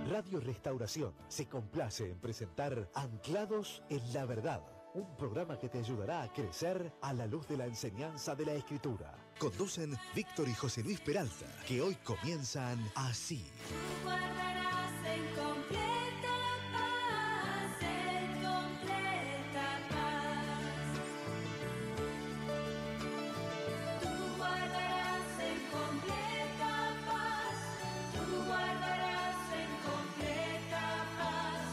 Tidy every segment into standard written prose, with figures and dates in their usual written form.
Radio Restauración se complace en presentar Anclados en la Verdad, un programa que te ayudará a crecer a la luz de la enseñanza de la Escritura. Conducen Víctor y José Luis Peralta, que hoy comienzan así. Tú guardarás en completa paz, en completa paz. Tú guardarás en completa paz, tú guardarás en completa paz,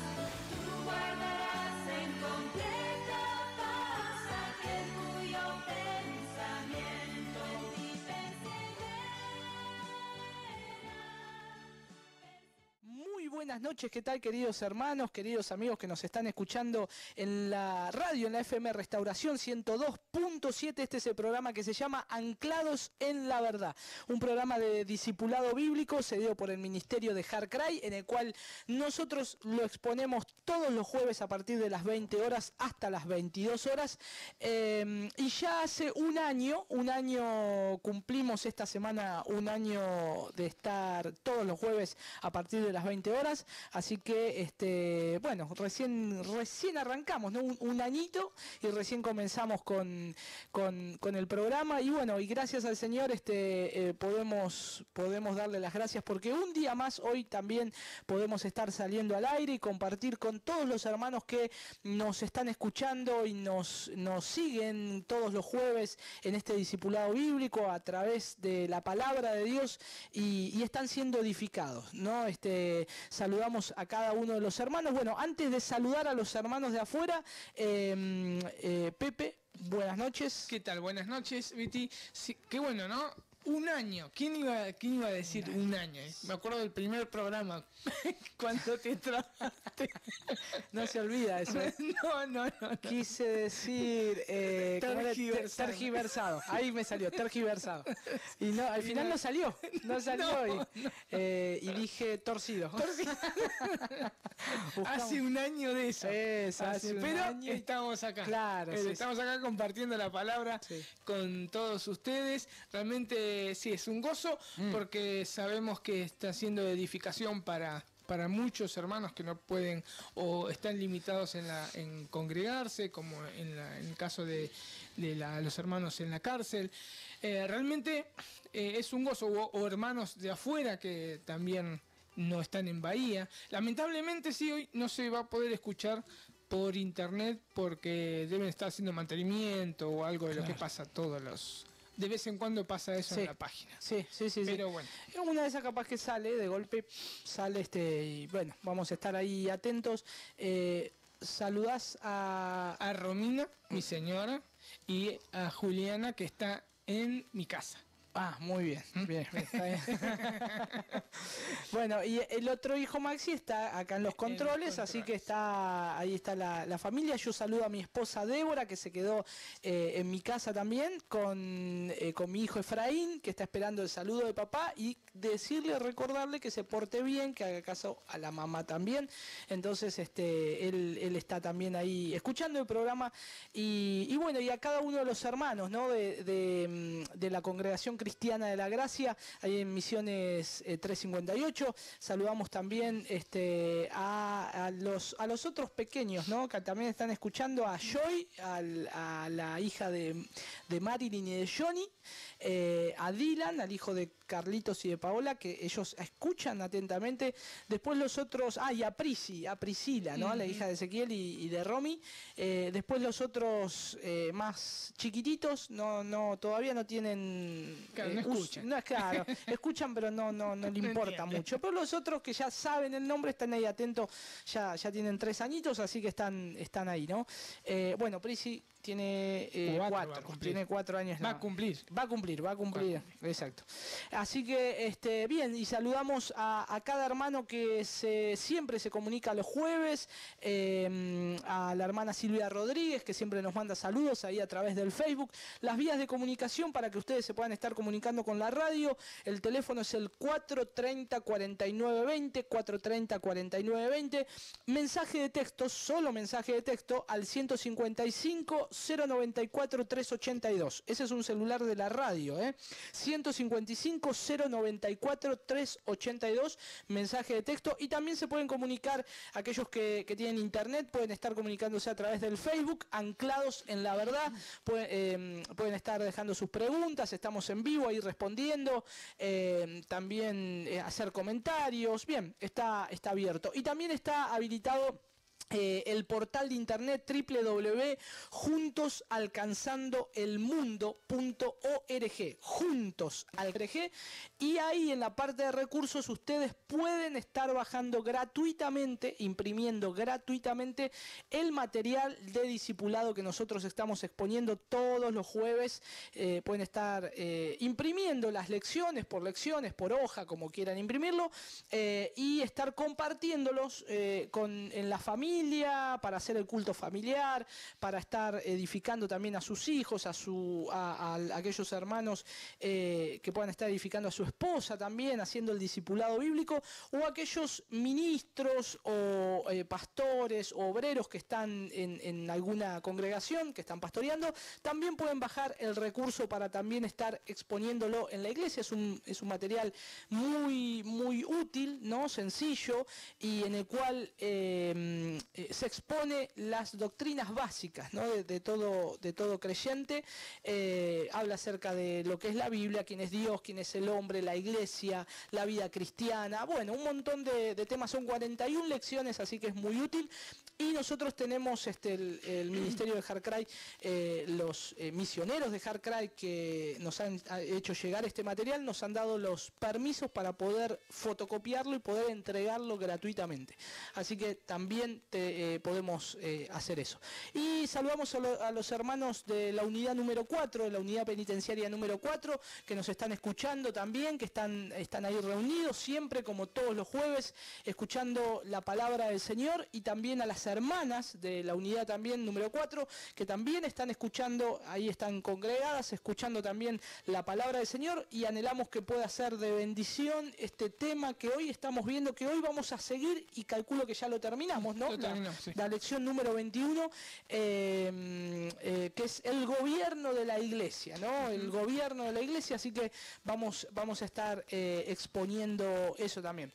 tú guardarás en completa paz aquel cuyo pensamiento en ti persevera. Muy buenas noches, ¿qué tal, queridos hermanos, queridos amigos que nos están escuchando en la radio, en la FM Restauración 102.7? Este es el programa que se llama Anclados en la Verdad, un programa de discipulado bíblico cedido por el ministerio de Har Cry, en el cual nosotros lo exponemos todos los jueves a partir de las 20 horas hasta las 22 horas. Y ya hace un año cumplimos esta semana un año de estar todos los jueves a partir de las 20 horas, así que bueno, recién arrancamos, ¿no? Un añito y recién comenzamos con el programa, y bueno, y gracias al Señor podemos darle las gracias porque un día más hoy también podemos estar saliendo al aire y compartir con todos los hermanos que nos están escuchando y nos siguen todos los jueves en este discipulado bíblico a través de la palabra de Dios, y están siendo edificados, ¿no? Saludamos a cada uno de los hermanos. Bueno, antes de saludar a los hermanos de afuera, Pepe, buenas noches. ¿Qué tal? Buenas noches, Viti. Sí, qué bueno, ¿no? Un año. ¿Quién iba a decir un año? Me acuerdo del primer programa cuando te trabaste. No se olvida eso. No. Quise decir tergiversado. Ahí me salió, tergiversado. Y no, al final no salió. Y dije torcido. Hace un año de eso. Pero estamos acá. Claro, estamos acá compartiendo la palabra con todos ustedes. Realmente sí, es un gozo porque sabemos que está siendo de edificación para muchos hermanos que no pueden o están limitados en congregarse, como en el caso de los hermanos en la cárcel. Realmente es un gozo, o hermanos de afuera que también no están en Bahía. Lamentablemente sí, hoy no se va a poder escuchar por internet porque deben estar haciendo mantenimiento o algo de lo que pasa todos los... De vez en cuando pasa eso en la página. Sí. Pero bueno. Una de esas capaz que sale, de golpe sale y bueno, vamos a estar ahí atentos. Saludás a Romina, mi señora, y a Juliana, que está en mi casa. Ah, muy bien, está bien. Bueno, y el otro hijo Maxi está acá en los controles, así que ahí está la familia. Yo saludo a mi esposa Débora, que se quedó en mi casa también, con mi hijo Efraín, que está esperando el saludo de papá, y recordarle que se porte bien, que haga caso a la mamá también. Entonces él está también ahí escuchando el programa, y bueno, y a cada uno de los hermanos, ¿no? de la congregación Cristiana de la Gracia, ahí en Misiones 358. Saludamos también a los otros pequeños, ¿no? Que también están escuchando, a Joy, a la hija de Marilyn y de Johnny, a Dylan, al hijo de Carlitos y de Paola, que ellos escuchan atentamente. Después los otros, y a Priscila, ¿no? La hija de Ezequiel y de Romy. Después los otros más chiquititos, todavía no tienen... Claro, no escuchan. No es claro, escuchan, pero no le importa mucho. Pero los otros que ya saben el nombre están ahí atentos, ya tienen 3 añitos, así que están ahí, ¿no? Bueno, Prisi tiene 4 años. Va a cumplir. Exacto. Así que, bien, y saludamos a cada hermano que siempre se comunica los jueves, a la hermana Silvia Rodríguez, que siempre nos manda saludos ahí a través del Facebook. Las vías de comunicación para que ustedes se puedan estar comunicando con la radio: el teléfono es el 430-4920, 430-4920. Mensaje de texto, solo mensaje de texto, al 155 155-094-382. Ese es un celular de la radio, 155-094-382, mensaje de texto. Y también se pueden comunicar, aquellos que tienen internet, pueden estar comunicándose a través del Facebook, Anclados en la Verdad. Pueden estar dejando sus preguntas, estamos en vivo ahí respondiendo, también hacer comentarios. Bien, está abierto. Y también está habilitado el portal de internet www.juntosalcanzandoelmundo.org, juntosalcanzandoelmundo.org, y ahí en la parte de recursos ustedes pueden estar bajando gratuitamente, imprimiendo gratuitamente el material de discipulado que nosotros estamos exponiendo todos los jueves. Pueden estar imprimiendo las lecciones, por hoja, como quieran imprimirlo, y estar compartiéndolos en la familia, para hacer el culto familiar, para estar edificando también a sus hijos, a aquellos hermanos que puedan estar edificando a su esposa también, haciendo el discipulado bíblico, o aquellos ministros o pastores o obreros que están en alguna congregación, que están pastoreando, también pueden bajar el recurso para también estar exponiéndolo en la iglesia. Es un material muy, muy útil, ¿no? Sencillo, y en el cual se expone las doctrinas básicas, ¿no? de todo creyente. Habla acerca de lo que es la Biblia, quién es Dios, quién es el hombre, la iglesia, la vida cristiana. Bueno, un montón de temas, son 41 lecciones, así que es muy útil. Y nosotros tenemos el ministerio de Harcray, los misioneros de Harcray que nos han hecho llegar este material, nos han dado los permisos para poder fotocopiarlo y poder entregarlo gratuitamente. Así que también podemos hacer eso. Y saludamos a los hermanos de la unidad número 4, de la unidad penitenciaria número 4, que nos están escuchando también, que están ahí reunidos siempre, como todos los jueves, escuchando la palabra del Señor, y también a las hermanas de la unidad también número 4, que también están escuchando, ahí están congregadas, escuchando también la palabra del Señor, y anhelamos que pueda ser de bendición este tema que hoy estamos viendo, que hoy vamos a seguir, y calculo que ya lo terminamos, ¿no? La lección número 21, que es el gobierno de la iglesia, ¿no? El gobierno de la iglesia, así que vamos a estar exponiendo eso también.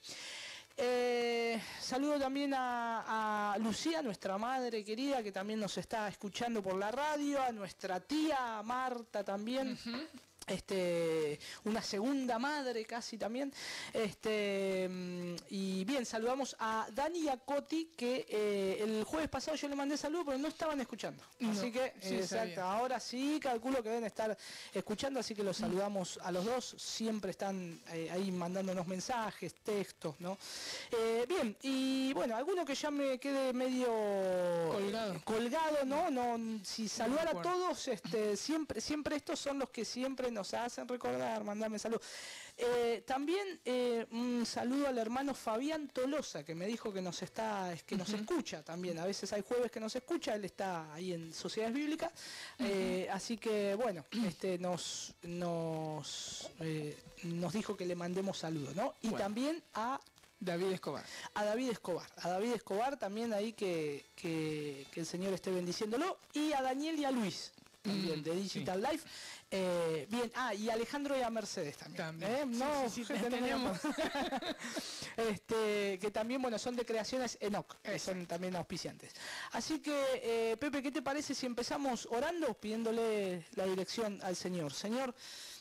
Saludo también a Lucía, nuestra madre querida, que también nos está escuchando por la radio, a nuestra tía Marta también. Una segunda madre casi también. Y bien, saludamos a Dani y a Coti, que el jueves pasado yo le mandé saludos, pero no estaban escuchando. No, así que, sí, exacto, ahora sí calculo que deben estar escuchando, así que los saludamos a los dos. Siempre están ahí mandándonos mensajes, textos, ¿no? Bien, y bueno, alguno que ya me quede medio colgado, ¿no? Si saludar a todos, siempre estos son los que siempre nos hacen recordar, mandarme saludos. También un saludo al hermano Fabián Tolosa, que me dijo que nos escucha también. A veces hay jueves que nos escucha, él está ahí en Sociedades Bíblicas. Así que bueno, nos dijo que le mandemos saludos, ¿no? Y bueno, también a David Escobar. A David Escobar también ahí, que el Señor esté bendiciéndolo. Y a Daniel y a Luis también, de Digital Life. Bien, y a Alejandro y a Mercedes también. Sí, tenemos. Que también, bueno, son de Creaciones Enoch, que son también auspiciantes. Así que, Pepe, ¿qué te parece si empezamos orando, pidiéndole la dirección al Señor? Señor,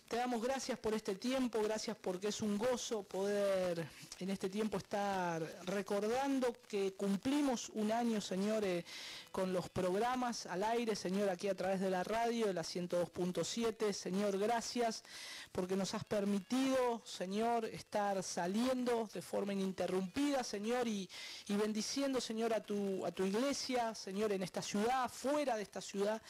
te damos gracias por este tiempo, gracias porque es un gozo poder en este tiempo estar recordando que cumplimos un año, Señor, con los programas al aire, Señor, aquí a través de la radio, de la 102.7. Señor, gracias porque nos has permitido, Señor, estar saliendo de forma ininterrumpida, Señor, y bendiciendo, Señor, a tu iglesia, Señor, en esta ciudad, fuera de esta ciudad.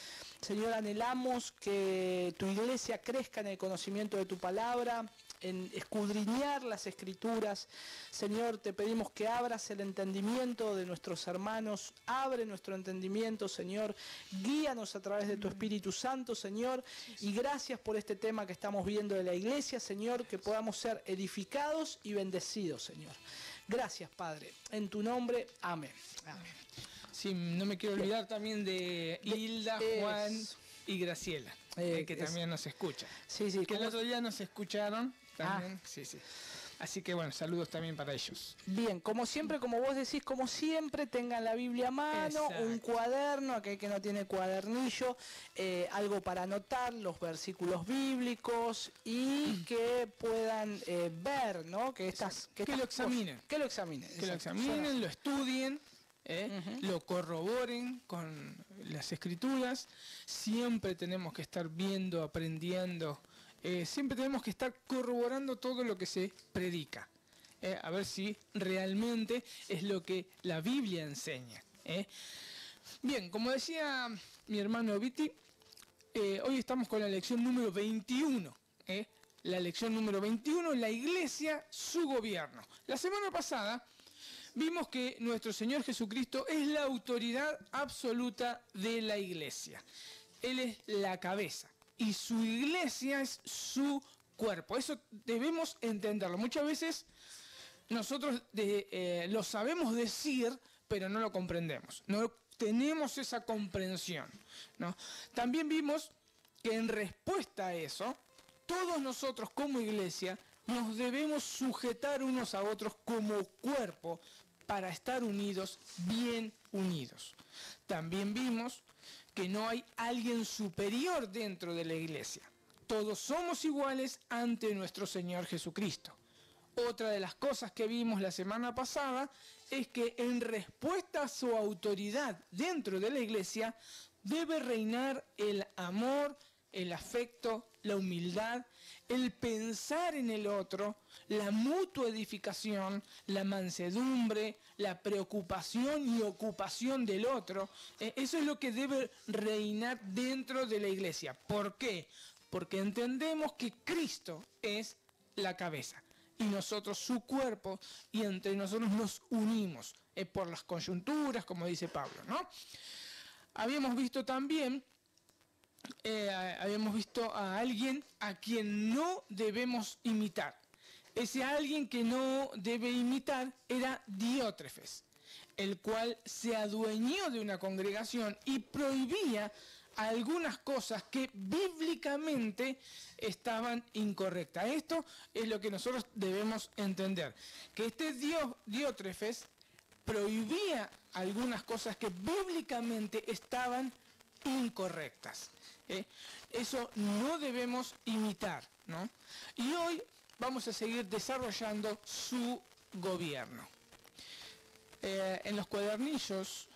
Señor, anhelamos que tu iglesia crezca en el conocimiento de tu palabra, en escudriñar las Escrituras. Señor, te pedimos que abras el entendimiento de nuestros hermanos, abre nuestro entendimiento, Señor, guíanos a través de tu Espíritu Santo, Señor, y gracias por este tema que estamos viendo de la iglesia, Señor, que podamos ser edificados y bendecidos, Señor. Gracias, Padre, en tu nombre, amén. Amén. Sí, no me quiero olvidar también de Hilda, Juan y Graciela, que también nos escuchan. Sí, sí. Que el otro día nos escucharon también. Sí, sí. Así que bueno, saludos también para ellos. Bien, como siempre, como vos decís, como siempre, tengan la Biblia a mano, Exacto. un cuaderno, aquel que no tiene cuadernillo, algo para anotar, los versículos bíblicos y que puedan ver, ¿no? Que lo examinen. Que lo examinen. Que lo exacto. examinen, lo estudien, lo corroboren con las Escrituras. Siempre tenemos que estar viendo, aprendiendo. Siempre tenemos que estar corroborando todo lo que se predica, a ver si realmente es lo que la Biblia enseña. Bien, como decía mi hermano Viti, hoy estamos con la lección número 21. La lección número 21, la iglesia, su gobierno. La semana pasada vimos que nuestro Señor Jesucristo es la autoridad absoluta de la iglesia. Él es la cabeza. Y su iglesia es su cuerpo. Eso debemos entenderlo. Muchas veces nosotros lo sabemos decir, pero no lo comprendemos. No tenemos esa comprensión, ¿no? También vimos que en respuesta a eso, todos nosotros como iglesia nos debemos sujetar unos a otros como cuerpo para estar unidos, bien unidos. También vimos que no hay alguien superior dentro de la iglesia. Todos somos iguales ante nuestro Señor Jesucristo. Otra de las cosas que vimos la semana pasada es que en respuesta a su autoridad dentro de la iglesia debe reinar el amor, el afecto, la humildad, el pensar en el otro, la mutua edificación, la mansedumbre, la preocupación y ocupación del otro. Eso es lo que debe reinar dentro de la iglesia. ¿Por qué? Porque entendemos que Cristo es la cabeza y nosotros su cuerpo, y entre nosotros nos unimos por las coyunturas, como dice Pablo, ¿no? Habíamos visto también a alguien a quien no debemos imitar. Ese alguien que no debe imitar era Diótrefes, el cual se adueñó de una congregación y prohibía algunas cosas que bíblicamente estaban incorrectas. Esto es lo que nosotros debemos entender, que este Diótrefes prohibía algunas cosas que bíblicamente estaban incorrectas. Eso no debemos imitar, ¿no? Y hoy vamos a seguir desarrollando su gobierno. En los cuadernillos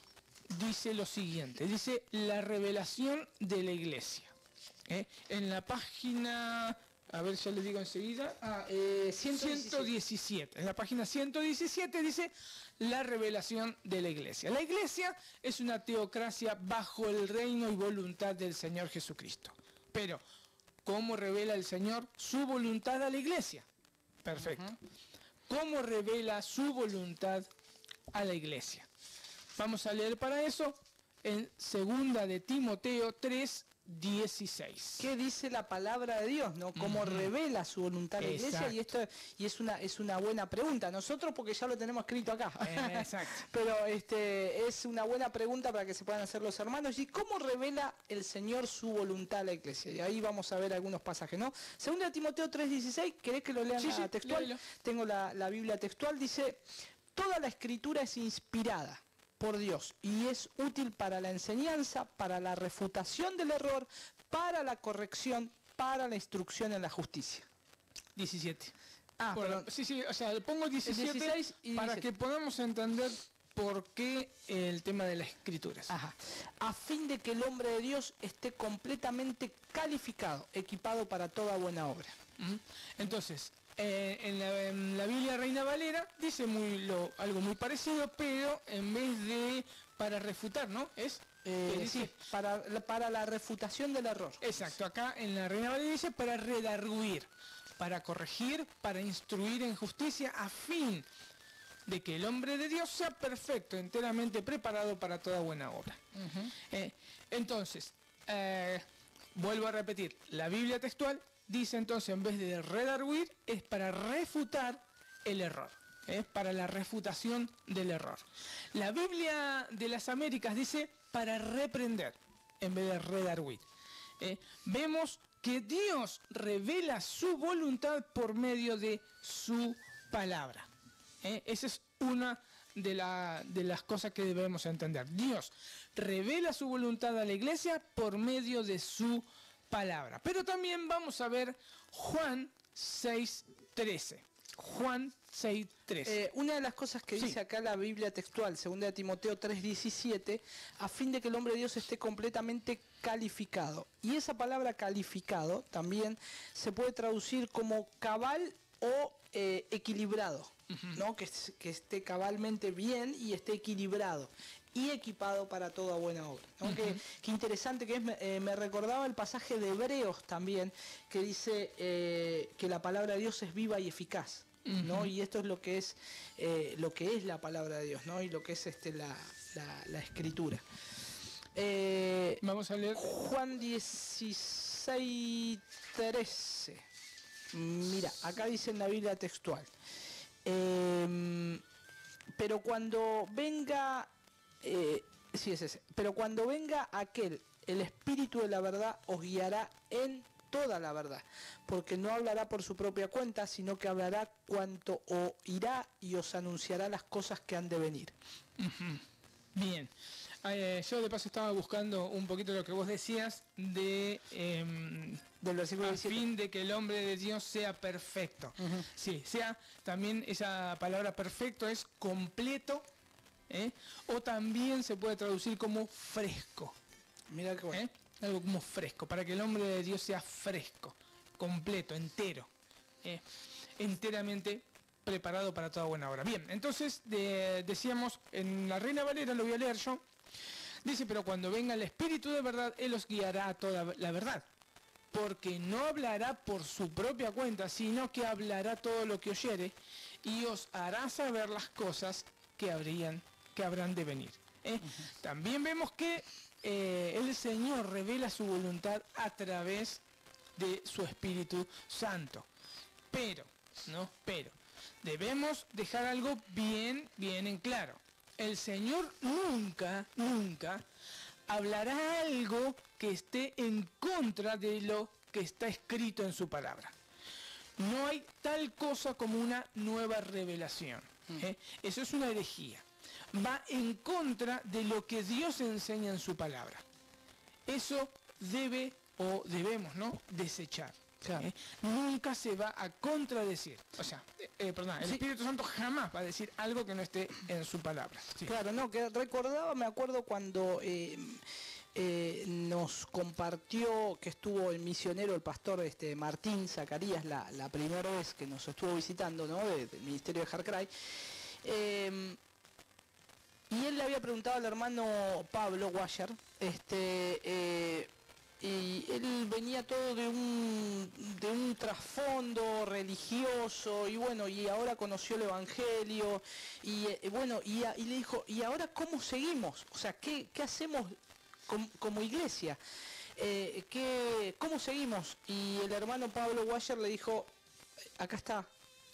dice lo siguiente, dice la revelación de la iglesia. En la página, a ver, ya les digo enseguida, 117. En la página 117 dice la revelación de la iglesia. La iglesia es una teocracia bajo el reino y voluntad del Señor Jesucristo. Pero, ¿cómo revela el Señor su voluntad a la iglesia? Perfecto. ¿Cómo revela su voluntad a la iglesia? Vamos a leer para eso en 2 de Timoteo 3:16. ¿Qué dice la palabra de Dios, no? ¿Cómo revela su voluntad a la iglesia? Exacto. Y es una buena pregunta. Nosotros porque ya lo tenemos escrito acá. Exacto. Pero es una buena pregunta para que se puedan hacer los hermanos. ¿Y cómo revela el Señor su voluntad a la iglesia? Y ahí vamos a ver algunos pasajes, ¿no? 2 de Timoteo 3:16, ¿querés que lo lean Sí, textual? léelo. Tengo la Biblia textual, dice: toda la escritura es inspirada por Dios y es útil para la enseñanza, para la refutación del error, para la corrección, para la instrucción en la justicia. 17. Ah, perdón. Sí, o sea, le pongo 17 16 y para 17. que podamos entender por qué el tema de las escrituras. Ajá. A fin de que el hombre de Dios esté completamente calificado, equipado para toda buena obra. Entonces, en la Biblia Reina Valera dice algo muy parecido, pero en vez de para refutar, ¿no? Sí, para la refutación del error. Exacto, acá en la Reina Valera dice para redarguir. para corregir, para instruir en justicia, a fin de que el hombre de Dios sea perfecto, enteramente preparado para toda buena obra. Entonces, vuelvo a repetir, la Biblia textual dice entonces, en vez de redarguir, es para refutar el error. Es para la refutación del error. La Biblia de las Américas dice para reprender, en vez de redarguir. Vemos que Dios revela su voluntad por medio de su palabra. Esa es una de las cosas que debemos entender. Dios revela su voluntad a la iglesia por medio de su palabra. Pero también vamos a ver Juan 6:13. Juan 6:13. Una de las cosas que dice acá la Biblia textual, 2 Timoteo 3:17, a fin de que el hombre de Dios esté completamente calificado. Y esa palabra calificado también se puede traducir como cabal o equilibrado, ¿no? Que esté cabalmente bien y esté equilibrado y equipado para toda buena obra, ¿no? Qué interesante que es, me recordaba el pasaje de Hebreos también, que dice que la palabra de Dios es viva y eficaz, ¿no? Y esto es lo que es la palabra de Dios, ¿no? Y lo que es la escritura. Vamos a leer Juan 16:13. Mira, acá dice en la Biblia textual. Pero cuando venga, sí es ese. Pero cuando venga aquel, el Espíritu de la verdad, os guiará en toda la verdad, porque no hablará por su propia cuenta, sino que hablará cuanto oirá y os anunciará las cosas que han de venir. Bien. Yo de paso estaba buscando un poquito lo que vos decías del versículo a 17. fin de que el hombre de Dios sea perfecto. Sí, sea también esa palabra perfecto es completo, o también se puede traducir como fresco. Mira qué bueno. Algo como fresco, para que el hombre de Dios sea fresco, completo, entero, enteramente preparado para toda buena obra. Bien, entonces decíamos en la Reina Valera, lo voy a leer yo, dice, pero cuando venga el Espíritu de verdad, Él os guiará a toda la verdad, porque no hablará por su propia cuenta, sino que hablará todo lo que oyere, y os hará saber las cosas que habrán de venir. También vemos que el Señor revela su voluntad a través de su Espíritu Santo. Pero debemos dejar algo bien en claro. El Señor nunca hablará algo que esté en contra de lo que está escrito en su palabra. No hay tal cosa como una nueva revelación. Eso es una herejía. Va en contra de lo que Dios enseña en su palabra. Eso debemos, ¿no?, desechar. Claro. Nunca se va a contradecir. O sea, el Espíritu Santo jamás va a decir algo que no esté en su palabra. Sí. Claro, no, que recordaba, me acuerdo cuando nos compartió que estuvo el misionero, el pastor Martín Zacarías, la primera vez que nos estuvo visitando, ¿no?, del ministerio de Harcray. Y él le había preguntado al hermano Pablo Washer, y él venía todo de un trasfondo religioso, y bueno, y ahora conoció el Evangelio, y le dijo, ¿y ahora cómo seguimos? O sea, ¿qué hacemos como iglesia? ¿Cómo seguimos? Y el hermano Pablo Washer le dijo, acá está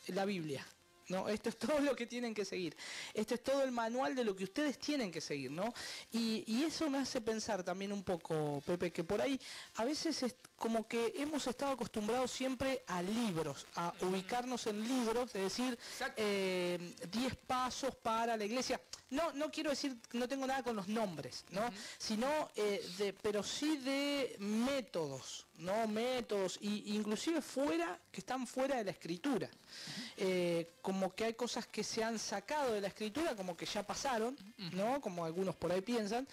la Biblia. ¿No? Esto es todo lo que tienen que seguir. Esto es todo el manual de lo que ustedes tienen que seguir, ¿no? Y eso me hace pensar también un poco, Pepe, que por ahí a veces es como que hemos estado acostumbrados siempre a libros, a ubicarnos en libros, de decir 10 pasos para la iglesia. No quiero decir, no tengo nada con los nombres, ¿no? Sino, pero sí de métodos, ¿no? Métodos, inclusive que están fuera de la escritura. Como que hay cosas que se han sacado de la escritura, como que ya pasaron, ¿no? Como algunos por ahí piensan,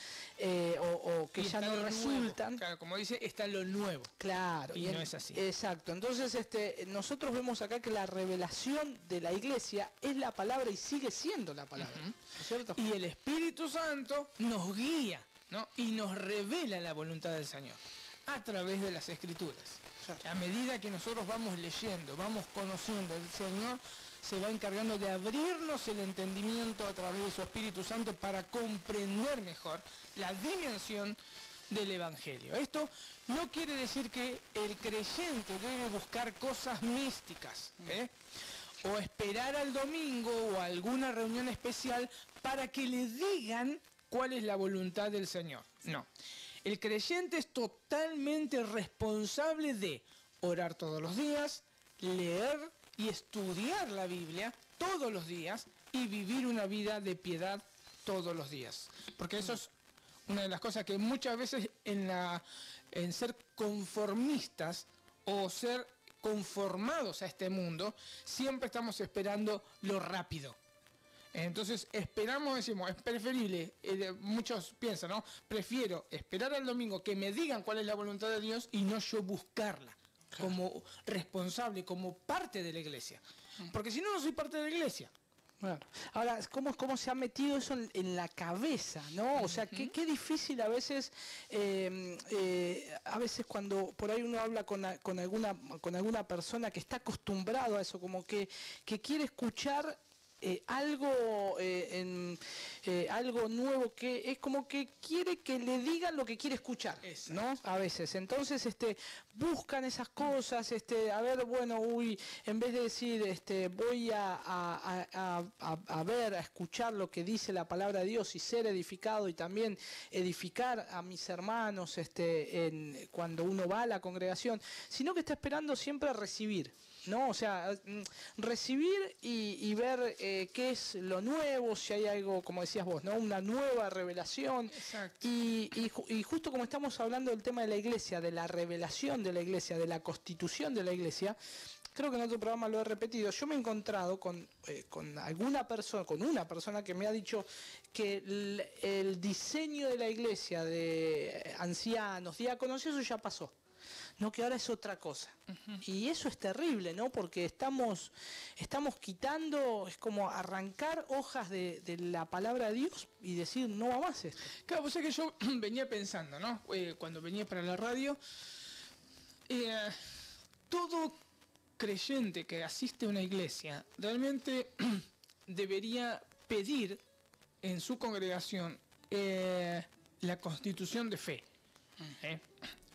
o que ya no resultan. Claro, como dice, está lo nuevo. Claro. Y no es así. Exacto. Entonces, nosotros vemos acá que la revelación de la iglesia es la palabra y sigue siendo la palabra. ¿No es cierto? Y el Espíritu Santo nos guía, ¿no?, y nos revela la voluntad del Señor. a través de las Escrituras. A medida que nosotros vamos leyendo, vamos conociendo, el Señor se va encargando de abrirnos el entendimiento a través de su Espíritu Santo para comprender mejor la dimensión del Evangelio. Esto no quiere decir que el creyente debe buscar cosas místicas, o esperar al domingo o a alguna reunión especial para que le digan cuál es la voluntad del Señor. No. El creyente es totalmente responsable de orar todos los días, leer y estudiar la Biblia todos los días y vivir una vida de piedad todos los días. Porque eso es una de las cosas que muchas veces en ser conformistas o ser conformados a este mundo, siempre estamos esperando lo rápido. Entonces esperamos, decimos, es preferible, muchos piensan, ¿no? Prefiero esperar al domingo que me digan cuál es la voluntad de Dios y no yo buscarla como responsable, como parte de la iglesia. Porque si no, no soy parte de la iglesia. Bueno, ahora, ¿cómo se ha metido eso en la cabeza, ¿no? O sea, qué difícil a veces cuando por ahí uno habla con alguna persona que está acostumbrado a eso, como que quiere escuchar algo nuevo, que es como que quiere que le digan lo que quiere escuchar, ¿no? A veces. Entonces, buscan esas cosas, a ver, bueno, en vez de decir, voy a ver, a escuchar lo que dice la palabra de Dios y ser edificado y también edificar a mis hermanos, cuando uno va a la congregación, sino que está esperando siempre a recibir, ¿no? O sea, recibir y ver qué es lo nuevo, si hay algo, como decías vos, ¿no? Una nueva revelación. Exacto. Y justo como estamos hablando del tema de la iglesia, de la revelación de la iglesia, de la constitución de la iglesia, creo que en otro programa lo he repetido, yo me he encontrado con una persona que me ha dicho que el diseño de la iglesia, de ancianos, diáconos, eso ya pasó. No, que ahora es otra cosa. Y eso es terrible, ¿no? Porque estamos quitando, es como arrancar hojas de la palabra de Dios y decir, no va más esto. Claro, pues es que yo venía pensando, ¿no? Cuando venía para la radio, todo creyente que asiste a una iglesia realmente debería pedir en su congregación la constitución de fe.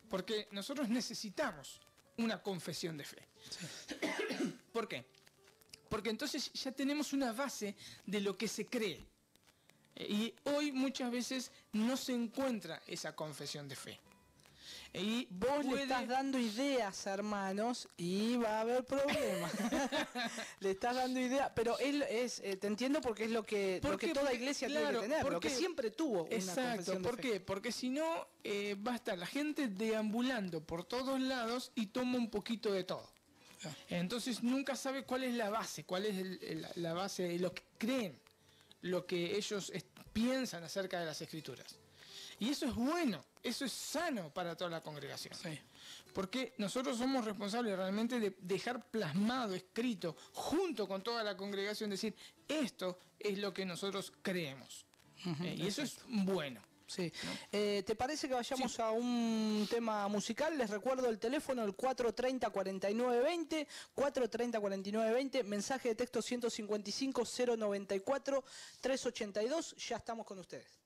Porque nosotros necesitamos una confesión de fe. Sí. ¿Por qué? Porque entonces ya tenemos una base de lo que se cree. Y hoy muchas veces no se encuentra esa confesión de fe. Y vos le estás dando ideas, hermanos, y va a haber problemas. Le estás dando ideas, pero él te entiendo porque es lo que toda iglesia tiene que tener, lo que siempre tuvo una confesión de ¿por qué? Porque si no, va a estar la gente deambulando por todos lados y toma un poquito de todo. Entonces nunca sabe cuál es la base, cuál es la base de lo que creen, lo que ellos piensan acerca de las Escrituras. Y eso es bueno, eso es sano para toda la congregación. Sí. Porque nosotros somos responsables realmente de dejar plasmado, escrito, junto con toda la congregación, decir, esto es lo que nosotros creemos. Y eso es bueno. Sí. ¿No? ¿Te parece que vayamos a un tema musical? Les recuerdo el teléfono, el 430-4920, 430-4920, mensaje de texto 155-094-382. Ya estamos con ustedes.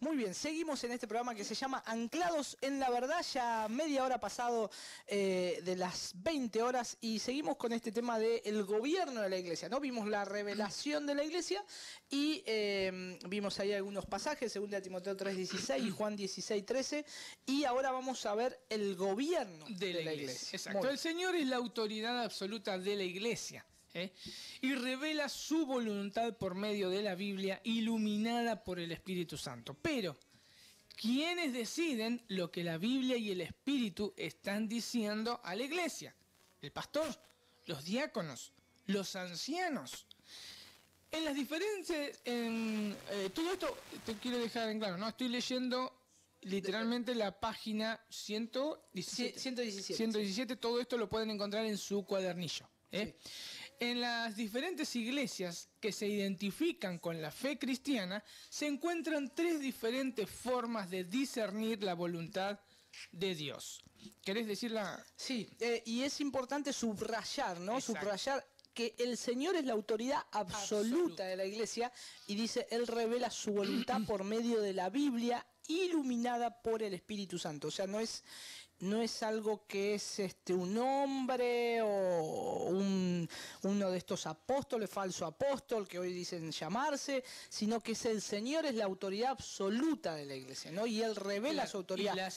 Muy bien, seguimos en este programa que se llama Anclados en la Verdad, ya media hora pasado de las 20 horas y seguimos con este tema del gobierno de la iglesia, ¿no? Vimos la revelación de la iglesia y vimos ahí algunos pasajes, 2 Timoteo 3:16 y Juan 16:13, y ahora vamos a ver el gobierno de la iglesia. Exacto, el Señor es la autoridad absoluta de la iglesia. Y revela su voluntad por medio de la Biblia, iluminada por el Espíritu Santo. Pero, ¿quiénes deciden lo que la Biblia y el Espíritu están diciendo a la iglesia? El pastor, los diáconos, los ancianos. En las diferentes... todo esto te quiero dejar en claro, ¿no? Estoy leyendo literalmente la página 117. Todo esto lo pueden encontrar en su cuadernillo. Sí. En las diferentes iglesias que se identifican con la fe cristiana, se encuentran 3 diferentes formas de discernir la voluntad de Dios. ¿Querés decirla? Sí, y es importante subrayar, ¿no? Exacto. Subrayar que el Señor es la autoridad absoluta de la iglesia y dice, Él revela su voluntad por medio de la Biblia iluminada por el Espíritu Santo. O sea, no es algo que es un hombre o uno de estos apóstoles, falso apóstol, que hoy dicen llamarse, sino que es el Señor, es la autoridad absoluta de la iglesia, ¿no? Y Él revela su autoridad.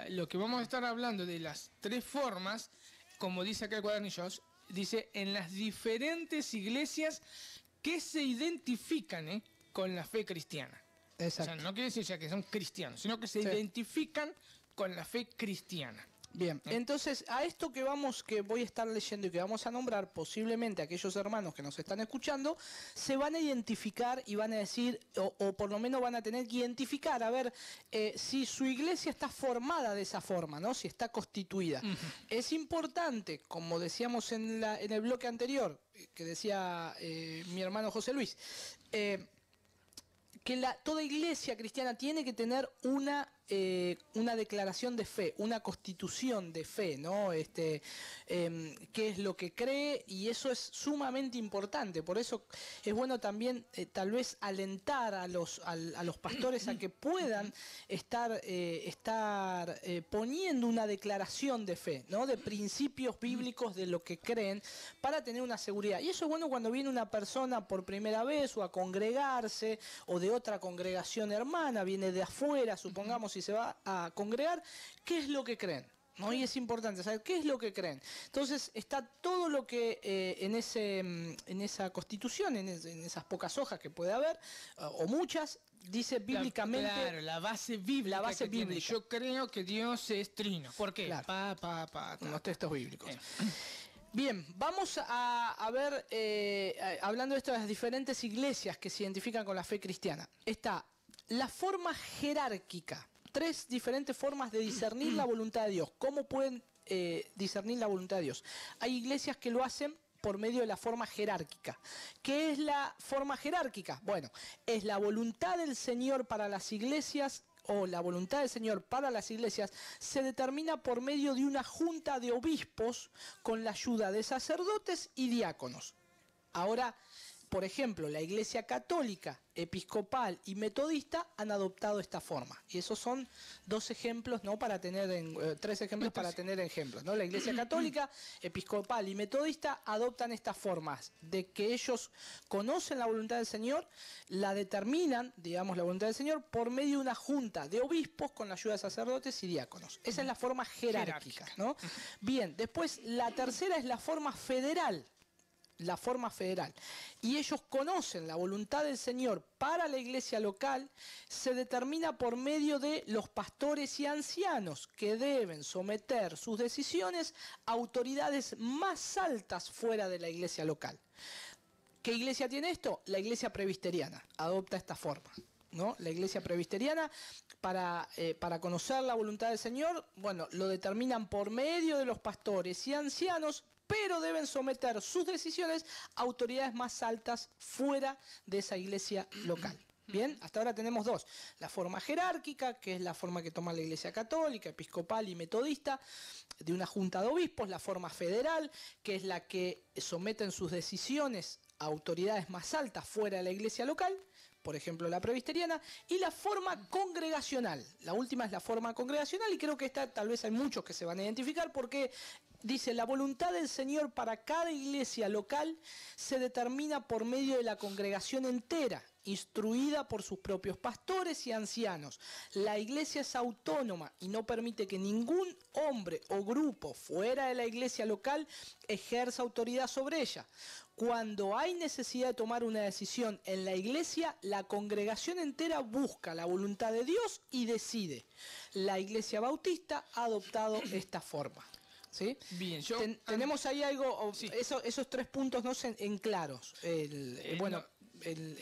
Lo que vamos a estar hablando de las tres formas, como dice acá el cuadernillos, dice en las diferentes iglesias que se identifican con la fe cristiana. Exacto. O sea, no quiere decir ya que son cristianos, sino que se identifican con la fe cristiana. Bien, entonces a esto que voy a estar leyendo y que vamos a nombrar, posiblemente aquellos hermanos que nos están escuchando, se van a identificar y van a decir, o por lo menos van a tener que identificar, a ver si su iglesia está formada de esa forma, ¿no? Si está constituida. Es importante, como decíamos en el bloque anterior, que decía mi hermano José Luis, que toda iglesia cristiana tiene que tener una declaración de fe, una constitución de fe, ¿no? Qué es lo que cree, y eso es sumamente importante. Por eso es bueno también tal vez alentar a los pastores a que puedan estar poniendo una declaración de fe, ¿no? De principios bíblicos de lo que creen, para tener una seguridad. Y eso es bueno cuando viene una persona por primera vez o a congregarse, o de otra congregación hermana, viene de afuera, supongamos, y se va a congregar, ¿qué es lo que creen? ¿No? Y es importante saber qué es lo que creen. Entonces está todo lo que en esa constitución, en esas pocas hojas que puede haber, o muchas, dice bíblicamente. Claro, la base bíblica. La base bíblica. Yo creo que Dios es trino. ¿Por qué? Claro. Con los textos bíblicos. Bien, vamos a ver, hablando de estas diferentes iglesias que se identifican con la fe cristiana. Está la forma jerárquica. Tres diferentes formas de discernir la voluntad de Dios. ¿Cómo pueden discernir la voluntad de Dios? Hay iglesias que lo hacen por medio de la forma jerárquica. ¿Qué es la forma jerárquica? Bueno, es la voluntad del Señor para las iglesias, o la voluntad del Señor para las iglesias, se determina por medio de una junta de obispos con la ayuda de sacerdotes y diáconos. Ahora, por ejemplo, la Iglesia Católica, Episcopal y Metodista han adoptado esta forma. Y esos son dos ejemplos, ¿no? Tres ejemplos para tener ejemplos, ¿no? La Iglesia Católica, Episcopal y Metodista adoptan estas formas de que ellos conocen la voluntad del Señor, la determinan, digamos, la voluntad del Señor, por medio de una junta de obispos con la ayuda de sacerdotes y diáconos. Esa es la forma jerárquica, ¿no? Bien, después la tercera es la forma federal. La forma federal. Y ellos conocen la voluntad del Señor para la iglesia local, se determina por medio de los pastores y ancianos que deben someter sus decisiones a autoridades más altas fuera de la iglesia local. ¿Qué iglesia tiene esto? La iglesia presbiteriana adopta esta forma, ¿no? La iglesia presbiteriana, para conocer la voluntad del Señor, bueno, lo determinan por medio de los pastores y ancianos, pero deben someter sus decisiones a autoridades más altas fuera de esa iglesia local. Bien, hasta ahora tenemos dos. La forma jerárquica, que es la forma que toma la Iglesia Católica, Episcopal y Metodista, de una junta de obispos. La forma federal, que es la que someten sus decisiones a autoridades más altas fuera de la iglesia local, por ejemplo la presbiteriana, y la forma congregacional. La última es la forma congregacional, y creo que esta tal vez hay muchos que se van a identificar, porque dice, la voluntad del Señor para cada iglesia local se determina por medio de la congregación entera, instruida por sus propios pastores y ancianos. La iglesia es autónoma y no permite que ningún hombre o grupo fuera de la iglesia local ejerza autoridad sobre ella. Cuando hay necesidad de tomar una decisión en la iglesia, la congregación entera busca la voluntad de Dios y decide. La Iglesia Bautista ha adoptado esta forma. ¿Sí? Bien, tenemos ahí algo, sí. Esos tres puntos no en claros.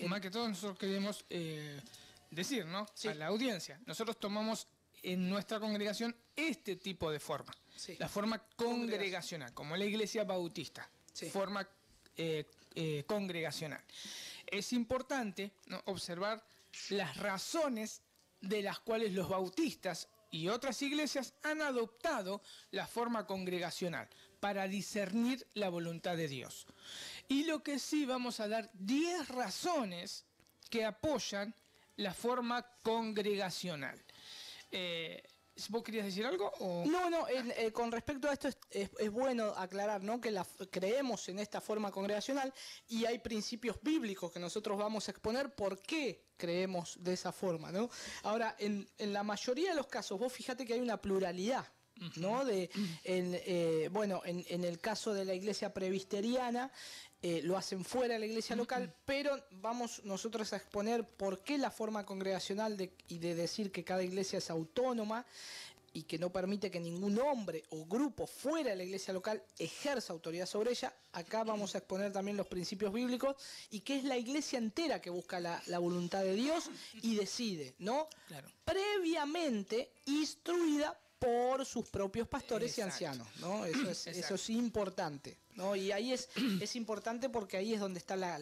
Más que todo nosotros queremos decir, ¿no? Sí. A la audiencia, nosotros tomamos en nuestra congregación este tipo de forma, Sí. la forma congregacional, como la Iglesia Bautista, Sí. forma congregacional. Es importante, ¿no?, observar las razones de las cuales los bautistas y otras iglesias han adoptado la forma congregacional para discernir la voluntad de Dios. Y lo que sí vamos a dar 10 razones que apoyan la forma congregacional. ¿Vos querías decir algo? O... No, con respecto a esto es bueno aclarar, ¿no? Que creemos en esta forma congregacional y hay principios bíblicos que nosotros vamos a exponer por qué creemos de esa forma, ¿no? Ahora, en la mayoría de los casos, vos fíjate que hay una pluralidad, ¿no? En el caso de la iglesia presbiteriana, lo hacen fuera de la iglesia local, pero vamos nosotros a exponer por qué la forma congregacional y de decir que cada iglesia es autónoma y que no permite que ningún hombre o grupo fuera de la iglesia local ejerza autoridad sobre ella. Acá vamos a exponer también los principios bíblicos y que es la iglesia entera que busca la voluntad de Dios y decide, ¿no? Claro. Previamente instruida por sus propios pastores y ancianos, ¿no? Eso es importante, ¿no? Y ahí es importante porque ahí es donde está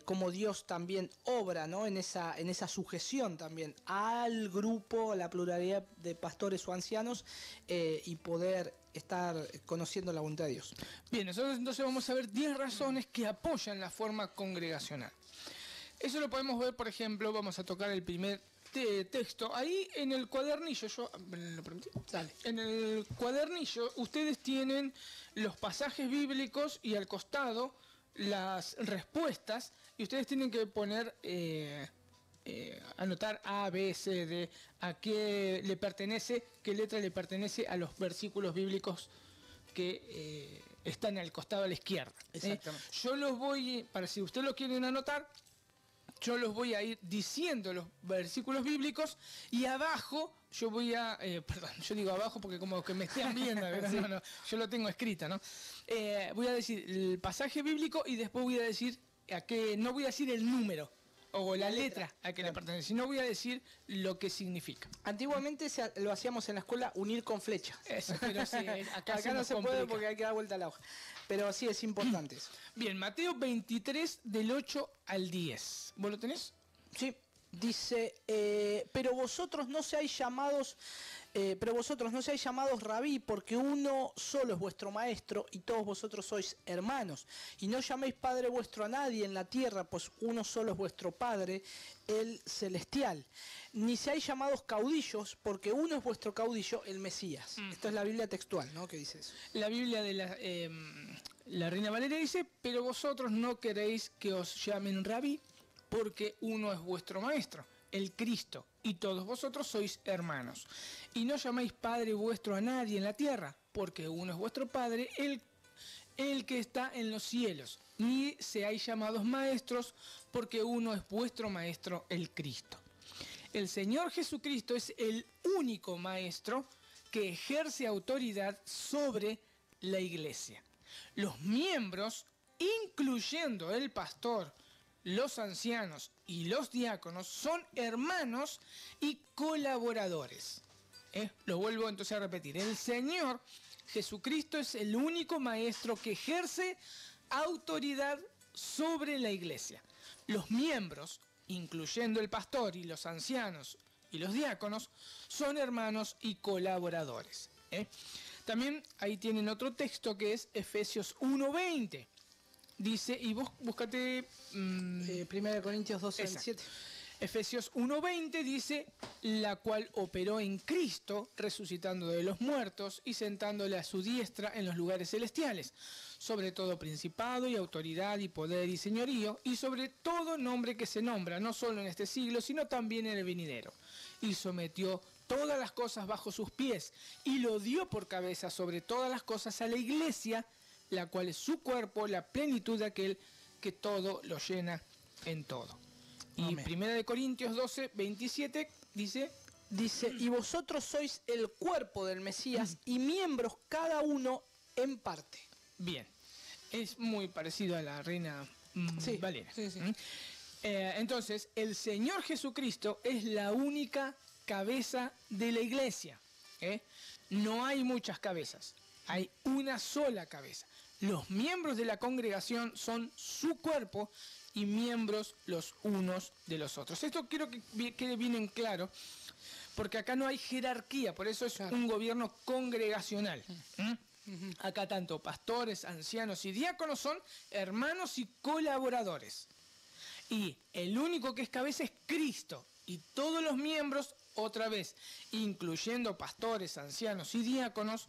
cómo Dios también obra, ¿no? En esa sujeción también al grupo, a la pluralidad de pastores o ancianos y poder estar conociendo la voluntad de Dios. Bien, nosotros entonces vamos a ver 10 razones que apoyan la forma congregacional. Eso lo podemos ver, por ejemplo, vamos a tocar el primer texto. Ahí en el cuadernillo, ¿lo permití? Dale. En el cuadernillo ustedes tienen los pasajes bíblicos y al costado las respuestas y ustedes tienen que poner, anotar A, B, C, D, a qué le pertenece, qué letra le pertenece a los versículos bíblicos que están al costado a la izquierda. Exactamente. Yo los voy, para si ustedes lo quieren anotar, yo los voy a ir diciendo los versículos bíblicos y abajo yo voy a... perdón, yo digo abajo porque como que me estén viendo, ¿verdad? Sí. No, yo lo tengo escrita, ¿no? Voy a decir el pasaje bíblico y después voy a decir a qué... No voy a decir el número o la letra a que le pertenece, sino voy a decir lo que significa. Antiguamente lo hacíamos en la escuela unir con flechas. Eso, pero sí, acá no se puede porque hay que dar vuelta a la hoja. Pero sí es importante eso. Bien, Mateo 23 del 8 al 10. ¿Vos lo tenés? Sí. Dice, pero vosotros no seáis llamados rabí, porque uno solo es vuestro maestro y todos vosotros sois hermanos. Y no llaméis padre vuestro a nadie en la tierra, pues uno solo es vuestro Padre, el celestial. Ni seáis llamados caudillos, porque uno es vuestro caudillo, el Mesías. Esto es la Biblia textual, ¿no? ¿Qué dice eso? La Biblia de la Reina Valeria dice, pero vosotros no queréis que os llamen rabí, porque uno es vuestro maestro, el Cristo, y todos vosotros sois hermanos. Y no llaméis Padre vuestro a nadie en la tierra, porque uno es vuestro Padre, el que está en los cielos. Ni seáis llamados maestros, porque uno es vuestro Maestro, el Cristo. El Señor Jesucristo es el único Maestro que ejerce autoridad sobre la Iglesia. Los miembros, incluyendo el pastor, los ancianos y los diáconos, son hermanos y colaboradores. Lo vuelvo entonces a repetir. El Señor Jesucristo es el único maestro que ejerce autoridad sobre la iglesia. Los miembros, incluyendo el pastor y los ancianos y los diáconos, son hermanos y colaboradores. También ahí tienen otro texto que es Efesios 1:20. Dice, y vos búscate... 1 Corintios 12:27. Efesios 1:20 dice, la cual operó en Cristo, resucitando de los muertos y sentándole a su diestra en los lugares celestiales, sobre todo principado y autoridad y poder y señorío, y sobre todo nombre que se nombra, no solo en este siglo, sino también en el venidero. Y sometió todas las cosas bajo sus pies, y lo dio por cabeza sobre todas las cosas a la iglesia, la cual es su cuerpo, la plenitud de aquel que todo lo llena en todo. Y Amén. 1 Corintios 12:27 dice... Dice, y vosotros sois el cuerpo del Mesías y miembros cada uno en parte. Bien, es muy parecido a la Reina Valeria. Sí, sí. Entonces, el Señor Jesucristo es la única cabeza de la iglesia. No hay muchas cabezas, hay una sola cabeza. Los miembros de la congregación son su cuerpo y miembros los unos de los otros. Esto quiero que quede bien en claro, porque acá no hay jerarquía, por eso es un gobierno congregacional. Acá tanto pastores, ancianos y diáconos son hermanos y colaboradores. Y el único que es cabeza es Cristo. Y todos los miembros, otra vez, incluyendo pastores, ancianos y diáconos,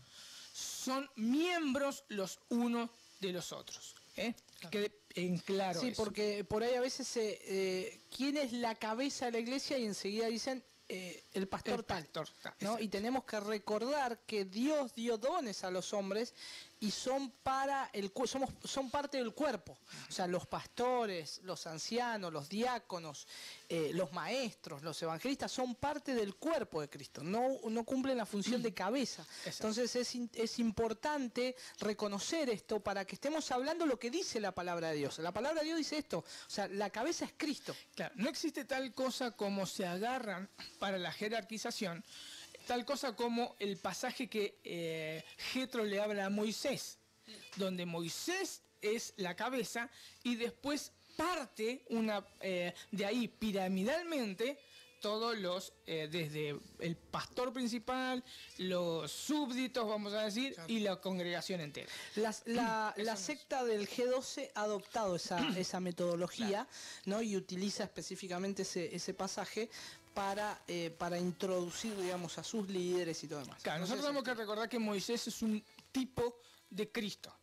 son miembros los unos de los otros. Que quede en claro Sí, eso. porque por ahí a veces ¿quién es la cabeza de la iglesia? Y enseguida dicen el pastor tal. ¿No? Y tenemos que recordar que Dios dio dones a los hombres y son son parte del cuerpo. O sea, los pastores, los ancianos, los diáconos, los maestros, los evangelistas son parte del cuerpo de Cristo. No cumplen la función de cabeza. Entonces es importante reconocer esto para que estemos hablando lo que dice la palabra de Dios. La palabra de Dios dice esto. O sea, la cabeza es Cristo. Claro, no existe tal cosa como se agarran para la jerarquización, tal cosa como el pasaje que Jetro le habla a Moisés, donde Moisés es la cabeza y después parte de ahí piramidalmente todos los, desde el pastor principal, los súbditos, vamos a decir, y la congregación entera. La secta del G12 ha adoptado esa metodología, ¿no? Y utiliza específicamente ese pasaje para introducir, digamos, a sus líderes y todo demás. Claro, nosotros tenemos que recordar que Moisés es un tipo de Cristo.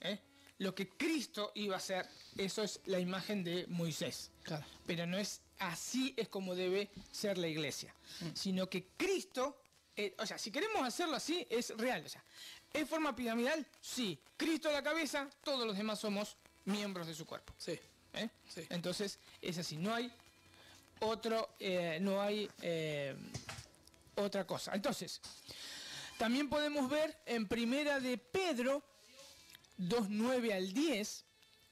Lo que Cristo iba a hacer, eso es la imagen de Moisés. Claro. Pero no es así es como debe ser la iglesia. Sino que Cristo, o sea, si queremos hacerlo así, es real. O sea, ¿es forma piramidal? Sí. Cristo a la cabeza, todos los demás somos miembros de su cuerpo. Sí. Sí. Entonces, es así. No hay otra cosa. Entonces, también podemos ver en Primera de Pedro 2:9 al 10,